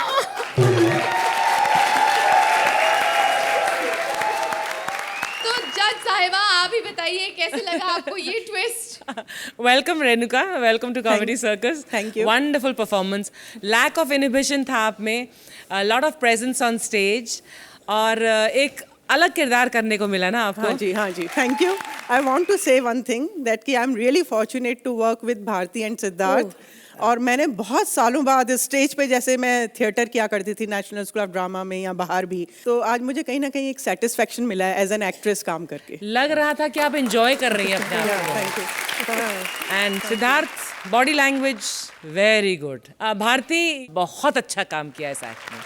तो जज साहिबा, आप ही बताइए कैसे लगा आपको ये twist? Welcome Renuka, welcome to comedy circus. Thank you. Wonderful performance, lack of inhibition था आप में, lot of presence on stage, और एक अलग किरदार करने को मिला ना आपको। हाँ जी, thank you. I want to say one thing that कि I am really fortunate to work with Bharti and Siddharth. और मैंने बहुत सालों बाद स्टेज पे, जैसे मैं थिएटर किया करती थी नेशनल स्कूल ऑफ ड्रामा में या बाहर भी, तो आज मुझे कहीं ना कहीं एक सेटिस्फेक्शन मिला है एज एन एक्ट्रेस काम करके। लग रहा था कि आप एंजॉय कर रही हैं अपने आप को। Thank you. And Siddharth, body language very good. Bharti, बहुत अच्छा काम किया इस एक्ट में,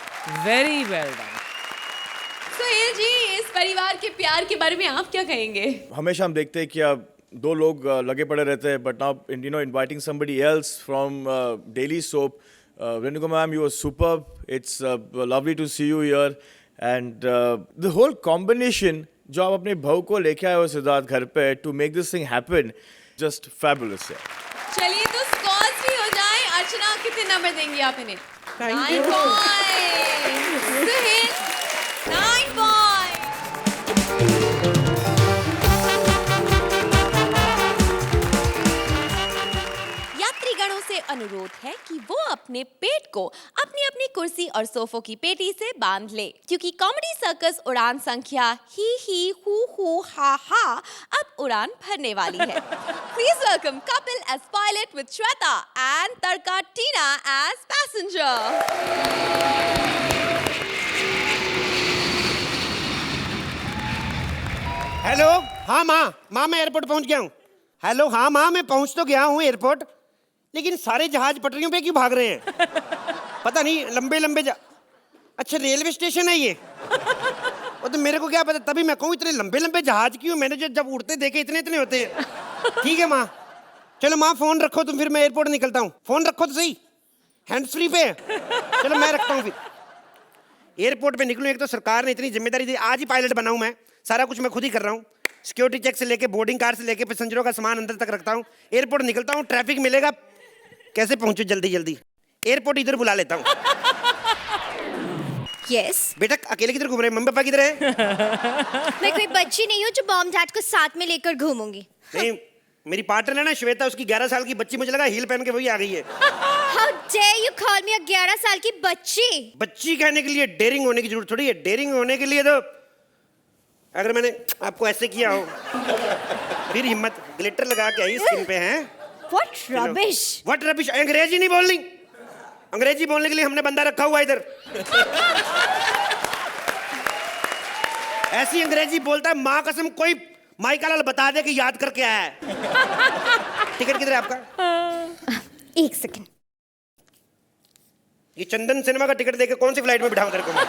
very well done. Suhel ji, इस परिवार के प्यार के बारे में आप क्या कहेंगे? हमेशा हम देखते हैं कि अब 2 लोग लगे पड़े रहते हैं, but now inviting somebody else from daily soap. Renuka ma'am, you were superb. It's lovely to see you here, and the whole combination जो आप अपने बहू को लेके आए हो सिद्धार्थ घर पे to make this thing happen, just fabulous है. चलिए तो स्कॉर्स भी हो जाए। अर्चना, कितने नंबर देंगी आप इन्हें? Thank 9 you. points। Suhail, 9 points। यात्रीगणों से अनुरोध है कि वो अपने पेट को अपनी अपनी कुर्सी और सोफों की पेटी से बांध ले, क्योंकि कॉमेडी सर्कस उड़ान संख्या ही हु हा हा अब उड़ान भरने वाली है। Please welcome Kapil as pilot with Shweta and Tadka Tina as passenger. Hello, हाँ माँ मैं एयरपोर्ट पहुंच गया हूँ। हेलो, हाँ माँ मैं पहुंच तो गया हूँ एयरपोर्ट, लेकिन सारे जहाज पटरियों पे क्यों भाग रहे हैं? पता नहीं, लंबे अच्छा रेलवे स्टेशन है ये। वो तो मेरे को क्या पता, तभी मैं कहूँ इतने लंबे लंबे जहाज क्यों, मैंने जब उड़ते देखे इतने इतने होते हैं। ठीक है माँ, चलो माँ फोन रखो तुम, फिर मैं एयरपोर्ट निकलता हूँ। फोन रखो तो सही, हैंड्स फ्री पे। चलो मैं रखता हूँ, फिर एयरपोर्ट पे निकलूँ। एक तो सरकार ने इतनी जिम्मेदारी दी, आज ही पायलट बना हूँ मैं, सारा कुछ मैं खुद ही कर रहा हूँ। सिक्योरिटी चेक से लेके बोर्डिंग कार से लेके पैसेंजरों का सामान अंदर तक रखता हूँ। एयरपोर्ट निकलता हूँ, ट्रैफिक मिलेगा, कैसे पहुंचू जल्दी जल्दी। एयरपोर्ट इधर बुला लेता हूँ। यस बेटा अकेले किधर घूम रहे, मम्मी पापा किधर है? मैं कोई बच्ची नहीं हूँ जो मॉम डैड को साथ में लेकर घूमूंगी। नहीं, मेरी पार्टनर है ना श्वेता, उसकी 11 साल की बच्ची, मुझे लगा हील पहन के वही आ गई है। How dare you call me a 11 साल की बच्ची? बच्ची कहने के लिए डेयरिंग होने की जरूरत थोड़ी है। डेयरिंग होने के लिए तो अगर मैंने आपको ऐसे किया हो, फिर हिम्मत। ग्लिटर लगा के आई स्किन पे हैं। What rubbish? What rubbish? अंग्रेजी नहीं बोलनी, अंग्रेजी बोलने के लिए हमने बंदा रखा हुआ इधर। ऐसी अंग्रेजी बोलता है माँ कसम, कोई माइका लाल बता दे कि याद करके आया है। टिकट किधर है आपका? एक सेकंड। ये चंदन सिनेमा का टिकट देके कौन सी फ्लाइट में बिठाऊं तेरे को मैं?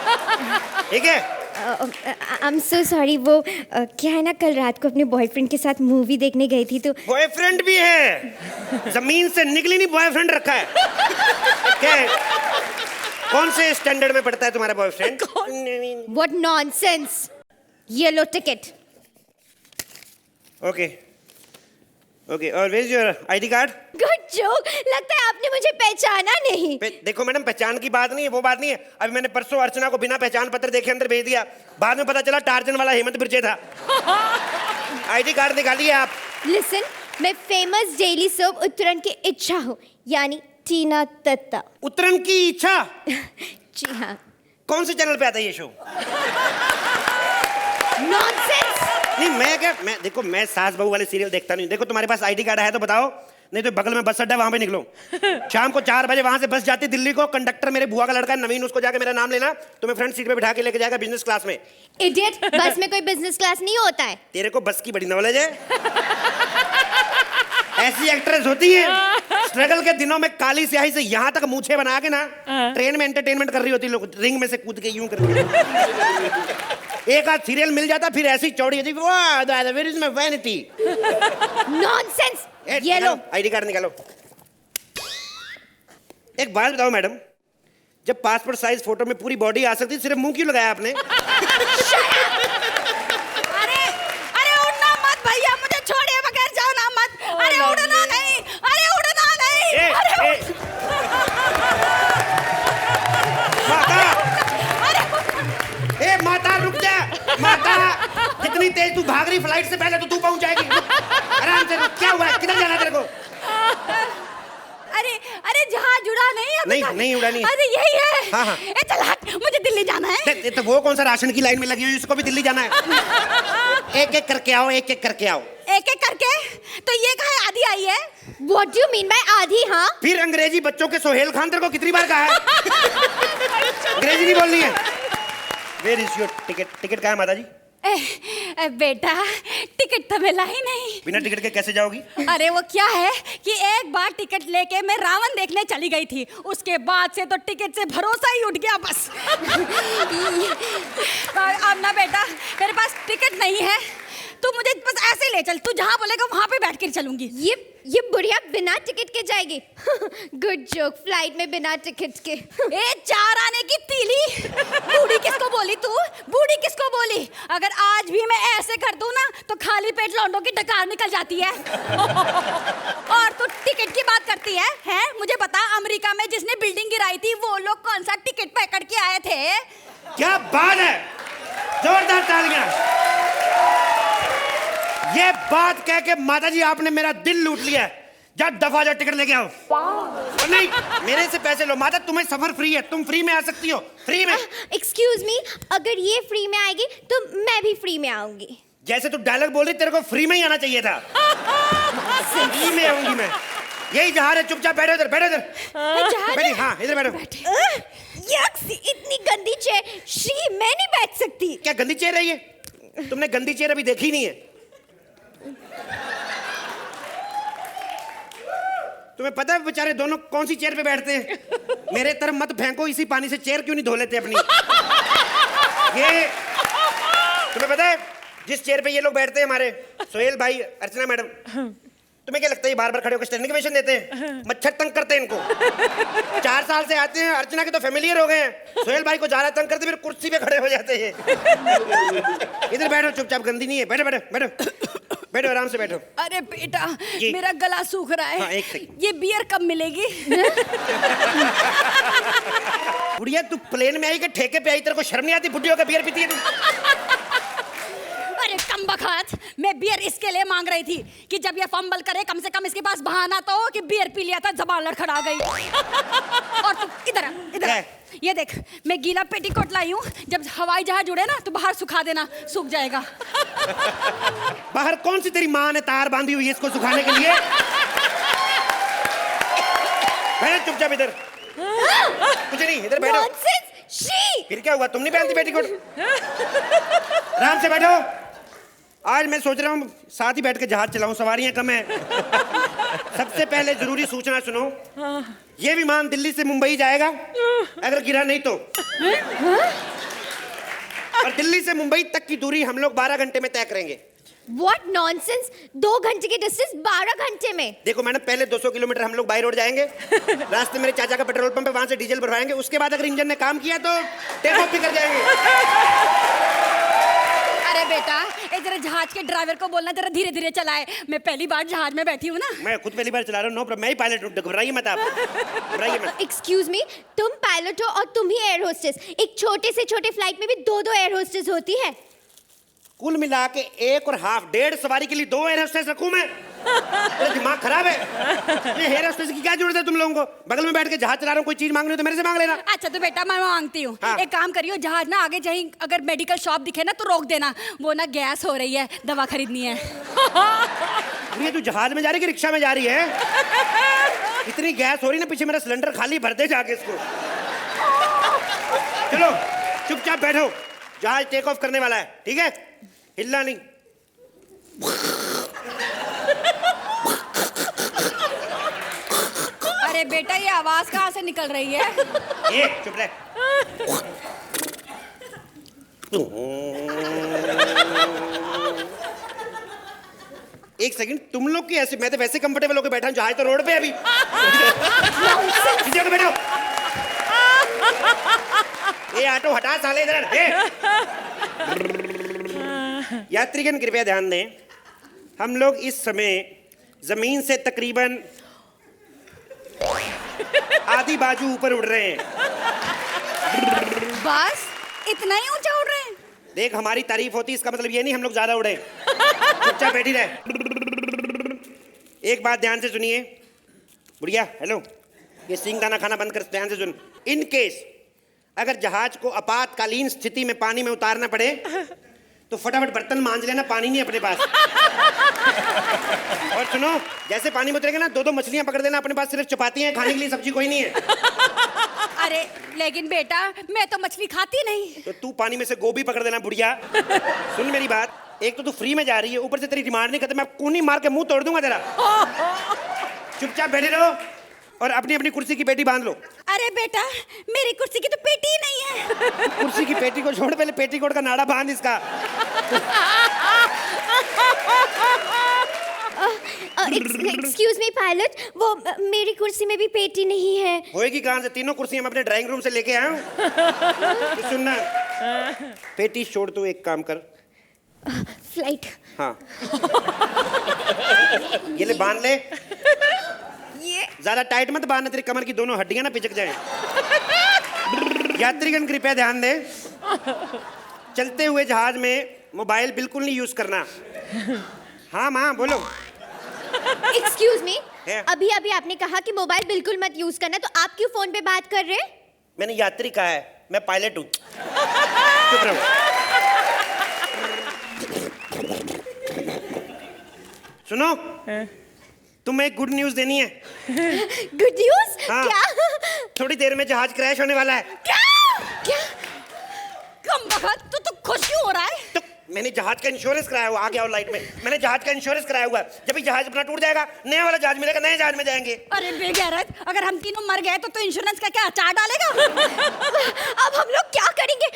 ठीक है? आई एम सो सॉरी, वो क्या है ना, कल रात को अपने बॉयफ्रेंड के साथ मूवी देखने गई थी तो। बॉयफ्रेंड भी है? जमीन से निकली नहीं बॉयफ्रेंड रखा है क्या? कौन से स्टैंडर्ड में पढ़ता है तुम्हारा boyfriend? What nonsense! Yellow ticket. Okay okay, और where is your ID card? Good joke, लगता है आपने मुझे पहचाना नहीं। देखो मैडम, पहचान की बात नहीं है, वो बात नहीं है। अभी मैंने परसों अर्चना को बिना पहचान पत्र देखे अंदर भेज दिया, बाद में पता चला टार्जन वाला हेमंत बिरजे था। आईडी कार्ड निकालिए आप। लिसन, मैं फेमस डेली सोप उत्तरण की इच्छा हूँ, यानी टीना दत्ता। उत्तरण की इच्छा? जी हाँ। कौन से चैनल पे आता है ये शो? नॉनसेंस। नहीं मैं देखो, मैं सास बहू वाले सीरियल देखता नहीं। देखो तुम्हारे पास आईडी कार्ड है तो बताओ, नहीं तो बगल में बस अड्डा, वहां पे निकलो। शाम को 4 बजे वहां से बस जाती दिल्ली को। कंडक्टर मेरे बुआ का लड़का है नवीन, उसको जाके मेरा नाम लेना, तुम्हें फ्रंट सीट पे बिठा के लेके जाएगा बिजनेस क्लास में। इडियट, बस में कोई बिजनेस क्लास नहीं होता है। तेरे को बस की बड़ी नॉलेज है। ऐसी एक्ट्रेस होती है स्ट्रगल के दिनों में काली स्याही से यहाँ तक मूछे बना के ना ट्रेन में एंटरटेनमेंट कर रही होती, लोग रिंग में से कूद के यूं कर एक आध सीरियल मिल जाता, फिर ऐसी चौड़ी होती, वाह where is my vanity. Nonsense. ये लो आईडी कार्ड निकालो। एक बात बताओ मैडम, जब पासपोर्ट साइज फोटो में पूरी बॉडी आ सकती, सिर्फ मुंह क्यों लगाया आपने? अरे उड़ना मत भैया, मुझे छोड़िए बगैर जाओ ना मत। अरे उड़ना नहीं, अरे उड़ना नहीं। माता रुक जा, माता कितनी तेज तू भाग रही, फ्लाइट से पहले तो तू पहुंच जाएगी। आराम से रुक, क्या हुआ है, किधर जाना तेरे को? अरे जहाज उड़ा नहीं है। नहीं उड़ा नहीं। अरे यही है। हाँ। ए चल हट, मुझे दिल्ली जाना है। तो वो कौन सा राशन की लाइन में लगी हुई, उसको भी दिल्ली जाना है? एक एक करके आओ, एक एक करके आओ। एक एक करके? तो ये कहा आधी आई है? What do you mean by आधी? हाँ, फिर अंग्रेजी बच्चों के सोहेल खान तेरे को कितनी बार कहा है? अंग्रेजी नहीं बोलनी है। Where is your ticket? Ticket कहाँ है माता जी? बेटा टिकट तो मिला ही नहीं। बिना टिकट के कैसे जाओगी? अरे वो क्या है कि एक बार टिकट लेके मैं रावण देखने चली गई थी, उसके बाद से तो टिकट से भरोसा ही उठ गया बस। अब ना बेटा मेरे पास टिकट नहीं है, तू मुझे बस ऐसे ले चल, तू जहाँ बोलेगा वहाँ पे बैठ कर चलूंगी। ये बुढ़िया बिना टिकट के जाएगी। गुड जोक, फ्लाइट में बिना टिकट के। ए 4 आने की तीली, बूढ़ी किसको बोली तू? बूढ़ी किसको बोली? अगर आज भी मैं ऐसे कर दूं ना तो खाली पेट लौंडों की डकार निकल जाती है। और तू टिकट की बात करती है? हैं? मुझे बता, अमेरिका में जिसने बिल्डिंग गिराई थी वो लोग कौन सा टिकट पकड़ के आए थे? क्या बात है, जोरदार तालियां। ये बात कह के माता जी आपने मेरा दिल लूट लिया है। जा दफा जा, टिकट लेके आओ। और नहीं, मेरे से पैसे लो। माता तुम्हें सफर फ्री है, तुम फ्री में आ सकती हो, फ्री में। एक्सक्यूज मी, अगर ये फ्री में आएगी तो मैं भी फ्री में आऊंगी। जैसे तू डायलॉग बोल रही, तेरे को फ्री में ही आना चाहिए था। फ्री में आऊंगी मैं। यही जहाज है, चुपचाप बैठो इधर, बैठो इधर। बैठी, हाँ इधर बैठो। यक्स, इतनी गंदी चेयर, श्री मैं नहीं बैठ सकती। क्या गंदी चेयर है ये? तुमने गंदी चेयर अभी देखी नहीं है। तुम्हें पता है बेचारे दोनों कौन सी चेयर पे बैठते हैं? मेरे तरफ मत फेंको, इसी पानी से चेयर क्यों नहीं धो लेते अपनी? तुम्हें पता है जिस चेयर पे ये लोग बैठते हैं हमारे सोहेल भाई, अर्चना मैडम, तुम्हें क्या लगता है बार बार खड़े होकर स्टैंडिंग ओवेशन देते हैं? मच्छर तंग करते हैं इनको। 4 साल से आते हैं, अर्चना के तो फेमिलियर हो गए हैं, सोहेल भाई को ज्यादा तंग करते फिर कुर्सी पे खड़े हो जाते हैं। इधर बैठो चुपचाप, गंदी नहीं है, बैठो बैठो बैठो बैठो, आराम से बैठो। अरे बेटा मेरा गला सूख रहा है। हाँ, एक सेकंड। ये बियर कब मिलेगी? बुढ़िया तू प्लेन में आई कि ठेके पे आई? तेरे को शर्म नहीं आती? बुढ़ियों का बियर पीती है तू? अरे कम बखत, मैं बियर इसके लिए मांग रही थी कि जब ये फंबल करे कम से कम इसके पास बहाना तो हो कि बियर पी लिया था, जबान लड़खड़ा गई। और तू इधर इधर ये देख, मैं गीला पेटीकोट लाई हूँ, जब हवाई जहाज उड़े ना तो बाहर सुखा देना, सूख जाएगा। बाहर कौन सी तेरी माँ ने तार बांधी हुई है इसको सुखाने के लिए? बैठ चुपचाप इधर, कुछ नहीं, इधर बैठो। फिर क्या हुआ, तुम नहीं पहनती पेटीकोट? आराम से बैठो। आज मैं सोच रहा हूँ साथ ही बैठ के जहाज चलाऊं, सवारियां कम है। सबसे पहले जरूरी सूचना सुनो, ये विमान दिल्ली से मुंबई जाएगा, अगर गिरा नहीं तो। और दिल्ली से मुंबई तक की दूरी हम लोग 12 घंटे में तय करेंगे। What nonsense? 2 घंटे की डिस्टेंस 12 घंटे में? देखो मैडम, पहले 200 किलोमीटर हम लोग बाई रोड जाएंगे, रास्ते मेरे चाचा का पेट्रोल पंप है, वहां से डीजल भरवाएंगे, उसके बाद अगर इंजन ने काम किया तो टेक ऑफ भी कर जाएंगे। अरे बेटा, जरा जहाज के ड्राइवर को बोलना जरा धीरे धीरे चलाए, मैं पहली बार जहाज में बैठी हूँ ना। मैं खुद पहली बार चला रहा हूँ, नो प्रॉब्लम, मैं ही पायलट हूँ, घबराइए मत आप, घबराइए मत। एक्सक्यूज मी, तुम पायलट हो और तुम ही एयर होस्टेस। एक छोटे से छोटे फ्लाइट में भी 2-2 एयर होस्टेस होती है। कुल मिला के 1.5 सवारी के लिए 2 एयर होस्टेस रखूं मैं? तेरा दिमाग खराब है। ये एयर होस्टेस की क्या जरूरत है तुम लोगों को? बगल में बैठ के जहाज चला रहा हूँ, कोई चीज मांग रही हो तो मेरे से मांग लेना। अच्छा तो बेटा मैं मांगती हूँ, हाँ। एक काम करियो, जहाज ना आगे कहीं अगर मेडिकल शॉप दिखे ना तो रोक देना, वो ना गैस हो रही है, दवा खरीदनी है। ये तू जहाज में जा रही है कि रिक्शा में जा रही है? इतनी गैस हो रही ना, पीछे मेरा सिलेंडर खाली भर दे जाके इसको। चलो चुपचाप बैठो, जहाज टेक ऑफ करने वाला है, ठीक है? हिलना नहीं। अरे बेटा ये आवाज कहाँ से निकल रही है? ये चुप रह। एक सेकंड, तुम लोग की ऐसे, मैं तो वैसे कंफर्टेबल होकर बैठा हूँ, जहाज तो रोड पे है अभी। बैठो। ये ऑटो हटा साले इधर। यात्रीगण कृपया ध्यान दें, हम लोग इस समय जमीन से तकरीबन आधी बाजू ऊपर उड़ रहे हैं। बस इतना ही ऊंचा उड़ रहे हैं? देख, हमारी तारीफ होती, इसका मतलब ये नहीं हम लोग ज्यादा उड़े। चुपचाप बैठी रहे। एक बात ध्यान से सुनिए, बुढ़िया, हेलो, ये सिंग दाना खाना बंद कर, ध्यान से सुन। इन केस अगर जहाज को आपातकालीन स्थिति में पानी में उतारना पड़े तो फटाफट बर्तन मांज लेना, पानी नहीं अपने पास। और सुनो, जैसे पानी में उतरेगा ना, 2-2 मछलियां पकड़ देना अपने पास, सिर्फ चपाती हैं, खाने के लिए सब्जी कोई नहीं है। अरे लेकिन बेटा मैं तो मछली खाती नहीं। तो तू पानी में से गोभी पकड़ देना बुढ़िया। सुन मेरी बात, एक तो तू फ्री में जा रही है, ऊपर से तेरी डिमांड नहीं खत्म, मैं कूनी मार के मुंह तोड़ दूंगा तेरा। चुपचाप बैठे रहो और अपनी अपनी कुर्सी की पेटी बांध लो। अरे बेटा मेरी कुर्सी की तो पेटी ही नहीं है। कुर्सी की पेटी को छोड़, पहले पेटीकोट का नाड़ा बांध इसका। एक्सक्यूज मी पायलट, वो मेरी कुर्सी में भी पेटी नहीं है। होएगी कहाँ से? 3 कुर्सी हम अपने ड्राइंग रूम से लेके आए हूँ। तो सुनना, पेटी छोड़, तू एक काम कर, फ्लाइट। हाँ ये ले बांध ले। ये ज्यादा टाइट मत बांधना, तेरी कमर की दोनों हड्डियां ना पिचक जाएं। यात्रीगण कृपया ध्यान दें, चलते हुए जहाज में मोबाइल बिल्कुल नहीं यूज करना। हाँ माँ बोलो। एक्सक्यूज मी, अभी अभी आपने कहा कि मोबाइल बिल्कुल मत यूज करना, तो आप क्यों फोन पे बात कर रहे हैं? मैंने यात्री कहा है, मैं पायलट हूँ। चुप रहो। सुनो, तुम्हें एक गुड न्यूज देनी है। Good news? हाँ, क्या? थोड़ी देर में जहाज क्रैश होने वाला है। क्या? क्या? कम वक्त तो खुश क्यों हो रहा है? तो मैंने जहाज का इंश्योरेंस कराया हुआ, आ गया लाइट में। मैंने जहाज का इंश्योरेंस कराया हुआ है, जब भी जहाज अपना टूट जाएगा नया वाला जहाज मिलेगा, नए जहाज में जाएंगे। अरे बेगैरत, अगर हम तीनों मर गए तो इंश्योरेंस का क्या चार्ट डालेगा? अब हम लोग क्या करेंगे?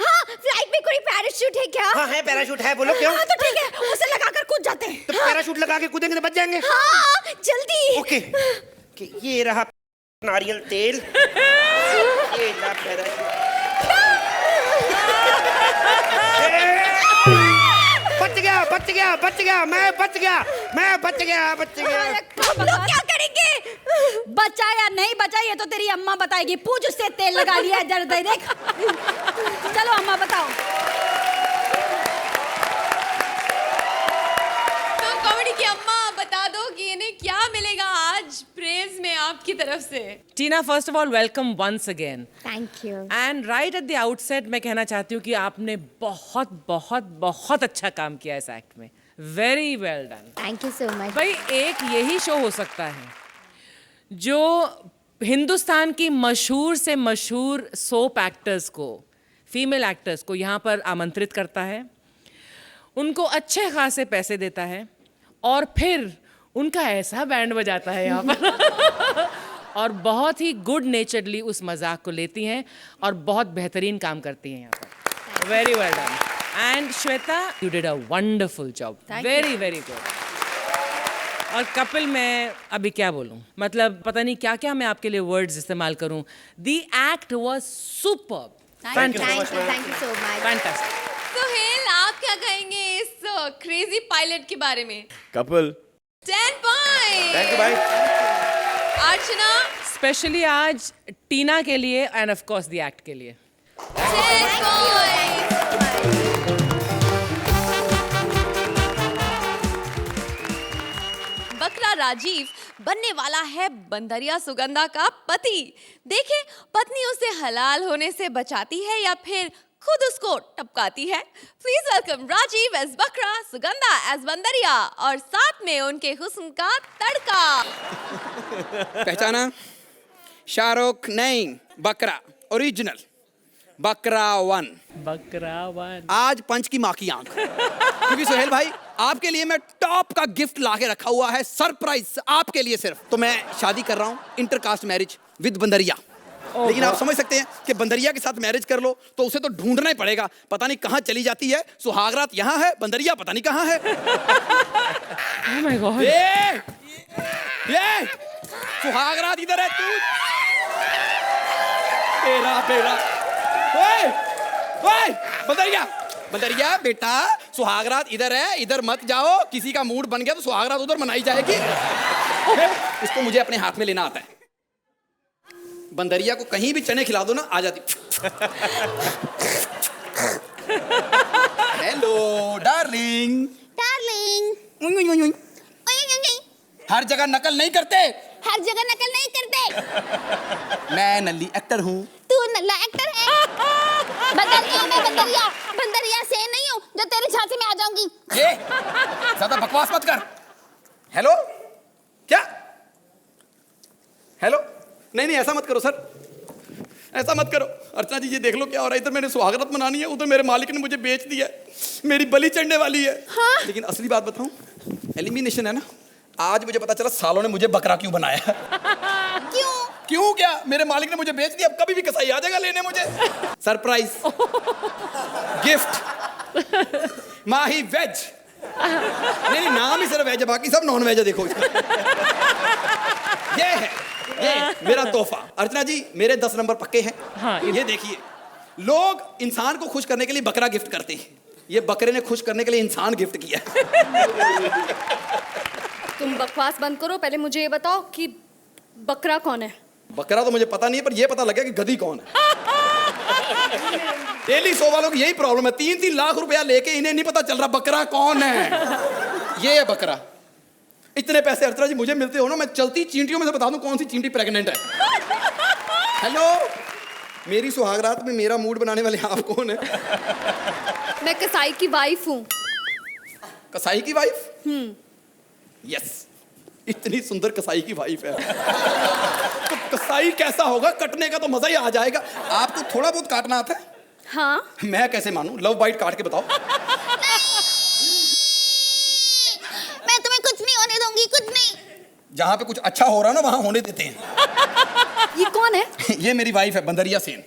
हाँ, फ्लाइट में कोई पैराशूट है क्या? हाँ है, पैराशूट है, बोलो क्यों? हाँ तो ठीक है, उसे लगाकर कूद जाते हैं। तो पैराशूट लगा के कूदेंगे तो बच जाएंगे। हाँ, जल्दी। ओके, ये रहा नारियल तेल, ये ला पैराशूट। बच गया, मैं बच गया। हम लोग क्या करेंगे? बचा या नहीं बचा ये तो तेरी अम्मा बताएगी। पूछ उससे, तेल लगा लिया इधर उधर देख। चलो अम्मा बताओ। तो कॉमेडी की अम्मा बता दो कि इन्हें क्या मिलेगा आज प्रेज में आपकी तरफ से। Tina, first of all welcome once again. Thank you. And right at the outset मैं कहना चाहती हूँ कि आपने बहुत बहुत बहुत अच्छा काम किया इस एक्ट में। Very well done. Thank you so much. भाई एक यही शो हो सकता है जो हिंदुस्तान की मशहूर से मशहूर सोप एक्टर्स को, फीमेल एक्टर्स को यहाँ पर आमंत्रित करता है, उनको अच्छे खासे पैसे देता है और फिर उनका ऐसा बैंड बजाता है यहाँ पर और बहुत ही गुड नेचरली उस मजाक को लेती हैं और बहुत बेहतरीन काम करती हैं यहाँ पर। Very well done. And Shweta, you did a wonderful job. Very very good. और कपिल, मैं अभी क्या बोलूं, मतलब पता नहीं क्या क्या मैं आपके लिए वर्ड्स इस्तेमाल करूं। The act was superb. Thank you so much. Fantastic. Suhel, आप क्या कहेंगे इस क्रेजी पायलट के बारे में? कपिल 10 पॉइंट। थैंक यू भाई। अर्चना, स्पेशली आज टीना के लिए end of course the act के लिए 10 पॉइंट। बकरा राजीव बनने वाला है बंदरिया सुगंधा का पति। देखें पत्नी उसे हलाल होने से बचाती है या फिर खुद उसको टपकाती है। प्लीज वेलकम राजीव एज बकरा, सुगंधा एज बंदरिया और साथ में उनके हुस्न का तड़का। पहचाना? शाहरुख नहीं, बकरा ओरिजिनल, बकरा वन। बकरा वन। आज पंच की माँ की आंख। क्योंकि सुहेल भाई आपके लिए मैं टॉप का गिफ्ट लाके रखा हुआ है, सरप्राइज आपके लिए सिर्फ। तो मैं शादी कर रहा हूँ इंटरकास्ट मैरिज विद बंदरिया। लेकिन आप समझ सकते हैं कि बंदरिया के साथ मैरिज कर लो तो उसे तो ढूंढना ही पड़ेगा, पता नहीं कहाँ चली जाती है। सुहागरात यहाँ है, बंदरिया पता नहीं कहाँ है। Oh my God। ये सुहागरात इधर है तू। तेरा ओए बंदरिया, बंदरिया बेटा, सुहागरात इधर है, इधर मत जाओ। किसी का मूड बन गया तो सुहागरात उधर मनाई जाएगी। इसको मुझे अपने हाथ में लेना आता है। बंदरिया को कहीं भी चने खिला दो ना, आ जाती। Hello darling. डार्लिंग। हर जगह नकल नहीं करते। हर जगह नकल नहीं करते। मैं नल्ली एक्टर हूँ। तू नल्ला एक्टर है। बंदरिया, मैं बंदरिया, बंदरिया से नहीं हूँ जो तेरे झांसे में आ जाऊंगी। ये ज्यादा बकवास मत कर। हेलो क्या? हेलो नहीं ऐसा मत करो सर, ऐसा मत करो। अर्चना जी ये देख लो क्या हो रहा है। इधर मैंने सुहागरात मनानी है, उधर मेरे मालिक ने मुझे बेच दिया है, मेरी बलि चढ़ने वाली है। हाँ? लेकिन असली बात बताऊं, एलिमिनेशन है ना, आज मुझे पता चला सालों ने मुझे बकरा क्यों बनाया। क्यों क्या? मेरे मालिक ने मुझे बेच दिया, अब कभी भी कसाई आ जाएगा लेने मुझे। सरप्राइज गिफ्ट माही वेज। नहीं नाम ही सिर्फ वेज है, बाकी सब नॉन वेज है। देखो ये है, ये मेरा तोहफा। अर्चना जी मेरे 10 नंबर पक्के हैं। हाँ, ये देखिए, लोग इंसान को खुश करने के लिए बकरा गिफ्ट करते हैं, ये बकरे ने खुश करने के लिए इंसान गिफ्ट किया। तुम बकवास बंद करो, पहले मुझे ये बताओ कि बकरा कौन है? बकरा तो मुझे पता नहीं है, पर ये पता लग गया कि गधी कौन है। डेली शो वालों की यही प्रॉब्लम है, 3-3 लाख रुपया लेके इन्हें नहीं पता चल रहा बकरा कौन है। ये है बकरा। इतने पैसे अर्चना जी मुझे मिलते हो ना, मैं चलती चींटियों में से बता दूं कौन सी चींटी प्रेग्नेंट है। हेलो, मेरी सुहागरात में मेरा मूड बनाने वाले आप कौन है? मैं कसाई की वाइफ हूँ। कसाई की वाइफ? यस, इतनी सुंदर कसाई की वाइफ है। तो कसाई कैसा होगा, कटने का तो मजा ही आ जाएगा। आपको थोड़ा बहुत काटना आता है? हाँ। मैं कैसे मानूं? लव बाइट काट के बताओ। जहाँ पे कुछ अच्छा हो रहा है ना वहाँ होने देते हैं। ये कौन है? ये मेरी वाइफ है बंदरिया सेन।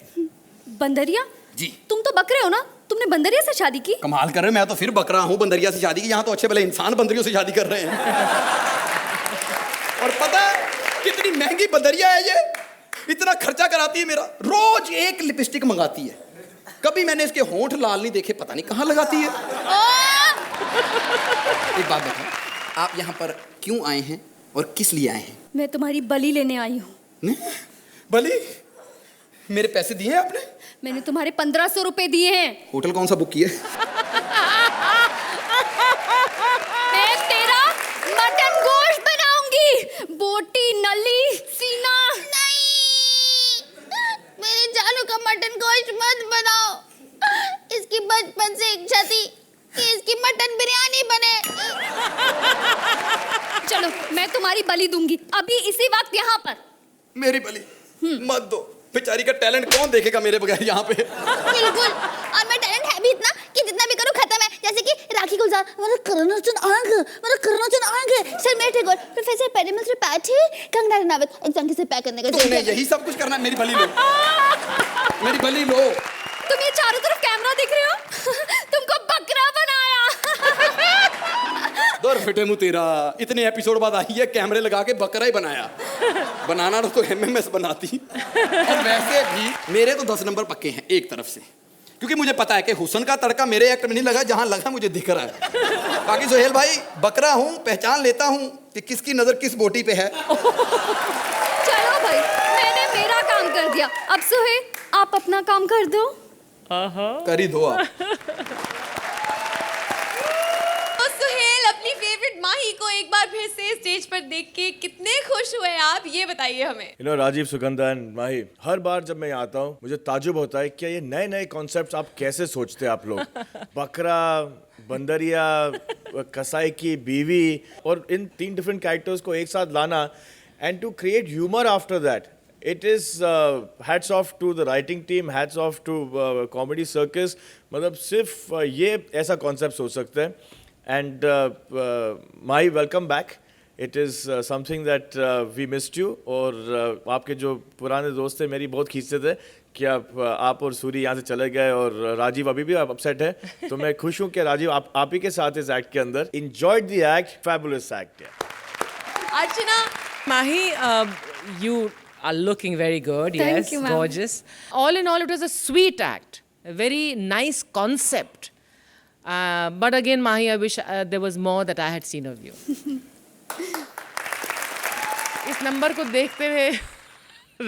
बंदरिया? जी। तुम तो बकरे हो ना, तुमने बंदरिया से शादी की? कमाल कर रहे हो, मैं तो फिर बकरा हूँ बंदरिया से शादी की। यहाँ तो अच्छे भले इंसान बंदरियों से शादी कर रहे हैं। और पता है कितनी महंगी बंदरिया है ये, इतना खर्चा कराती है मेरा, रोज एक लिपस्टिक मंगाती है। कभी मैंने इसके होंठ लाल नहीं देखे, पता नहीं कहाँ लगाती है। एक बात बताओ, आप यहाँ पर क्यों आए हैं और किस लिए आए हैं? मैं तुम्हारी बलि लेने आई हूँ। बलि? मेरे पैसे दिए आपने? मैंने तुम्हारे 1500 रुपए दिए हैं। होटल कौन सा बुक किया? मैं तेरा मटन गोश्त बनाऊंगी, बोटी, नली, सीना। नहीं, मेरे जानू का मटन गोश्त मत बनाओ। इसकी बचपन से इच्छा थी कि इसकी मटन बिरयानी बने। चलो मैं तुम्हारी बलि दूंगी अभी इसी वक्त यहाँ पर। मेरी बलि मत दो, बेचारी का टैलेंट कौन देखेगा मेरे बगैर यहाँ पे। बिल्कुल, और मैं टैलेंट है भी इतना कि जितना भी करूँ खत्म है। जैसे कि राखी गुलजार, मेरा करना चुन आंग, शर्मिला टैगोर, प्रोफेसर पेरेमल त्रिपाठी, कंगना रनावत, एग्जाम से पैक करने का। तुमने यही सब कुछ करना है? मेरी बलि लो, मेरी बलि लो। तुम ये चारों तरफ कैमरा देख रहे हो? तुमको बकरा बनाया। दर बेटे मुँह तेरा, इतने एपिसोड बाद आई है, कैमरे लगा के बकरा ही बनाया। बनाना तो MMS बनाती। और वैसे भी मेरे तो 10 नंबर पक्के हैं एक तरफ से, क्योंकि मुझे पता है कि हुसन का तड़का मेरे एक्ट में नहीं लगा, जहां लगा मुझे दिख रहा है। बाकी सोहेल भाई, बकरा हूं, पहचान लेता हूं कि किसकी नजर किस बोटी पे है। चलो भाई, मैंने मेरा काम कर दिया, अब सोहेल आप अपना काम कर दो। कर ही दो आप। तो सुहेल अपनी फेवरेट माही को एक बार फिर से स्टेज पर देख के कितने खुश हुए आप, ये बताइए हमें। राजीव, सुगंधा एंड माही, हर बार जब मैं यहाँ आता हूँ मुझे ताजुब होता है कि ये नए नए कॉन्सेप्ट्स आप कैसे सोचते हैं आप लोग। बकरा, बंदरिया, कसाई की बीवी, और इन 3 डिफरेंट कैरेक्टर्स को एक साथ लाना and to create humour after that. It is hats off to the writing team, hats off to comedy circus. मतलब सिर्फ ये ऐसा कॉन्सेप्ट सोच सकते हैं। And Mahi, welcome back. It is something that we missed you. और आपके जो पुराने दोस्त थे मेरी बहुत खींचते थे कि आप और सूरी यहाँ से चले गए, और राजीव अभी भी अपसेट है। तो मैं खुश हूँ कि राजीव आप ही के साथ इस एक्ट के अंदर। Enjoyed the act, fabulous act. Archana, Mahi, you are looking very good. Thank Yes, you, ma'am. gorgeous. All in all, it was a sweet act, a very nice concept. But again, Mahi, I wish there was more that I had seen of you. इस number को देखते हुए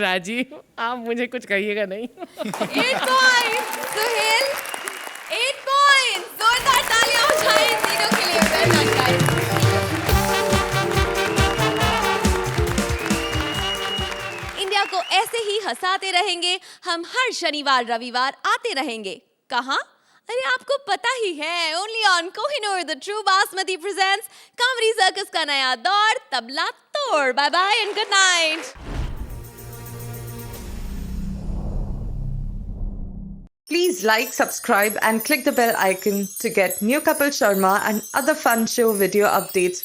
राजीव, आप मुझे कुछ कहिएगा नहीं। 8 points, Suhail 8 points, जोरदार तालियां हो जाए इन तीनों के लिए। Well done, guys. इंडिया को ऐसे ही हंसाते रहेंगे हम, हर शनिवार रविवार आते रहेंगे। कहाँ? अरे आपको पता ही है, only on Kohinoor the true basmati presents comedy circus का नया दौर, तबला तोड़। Bye bye and good night. Please like, subscribe and click the bell icon to get new Kapil Sharma and other fun show video updates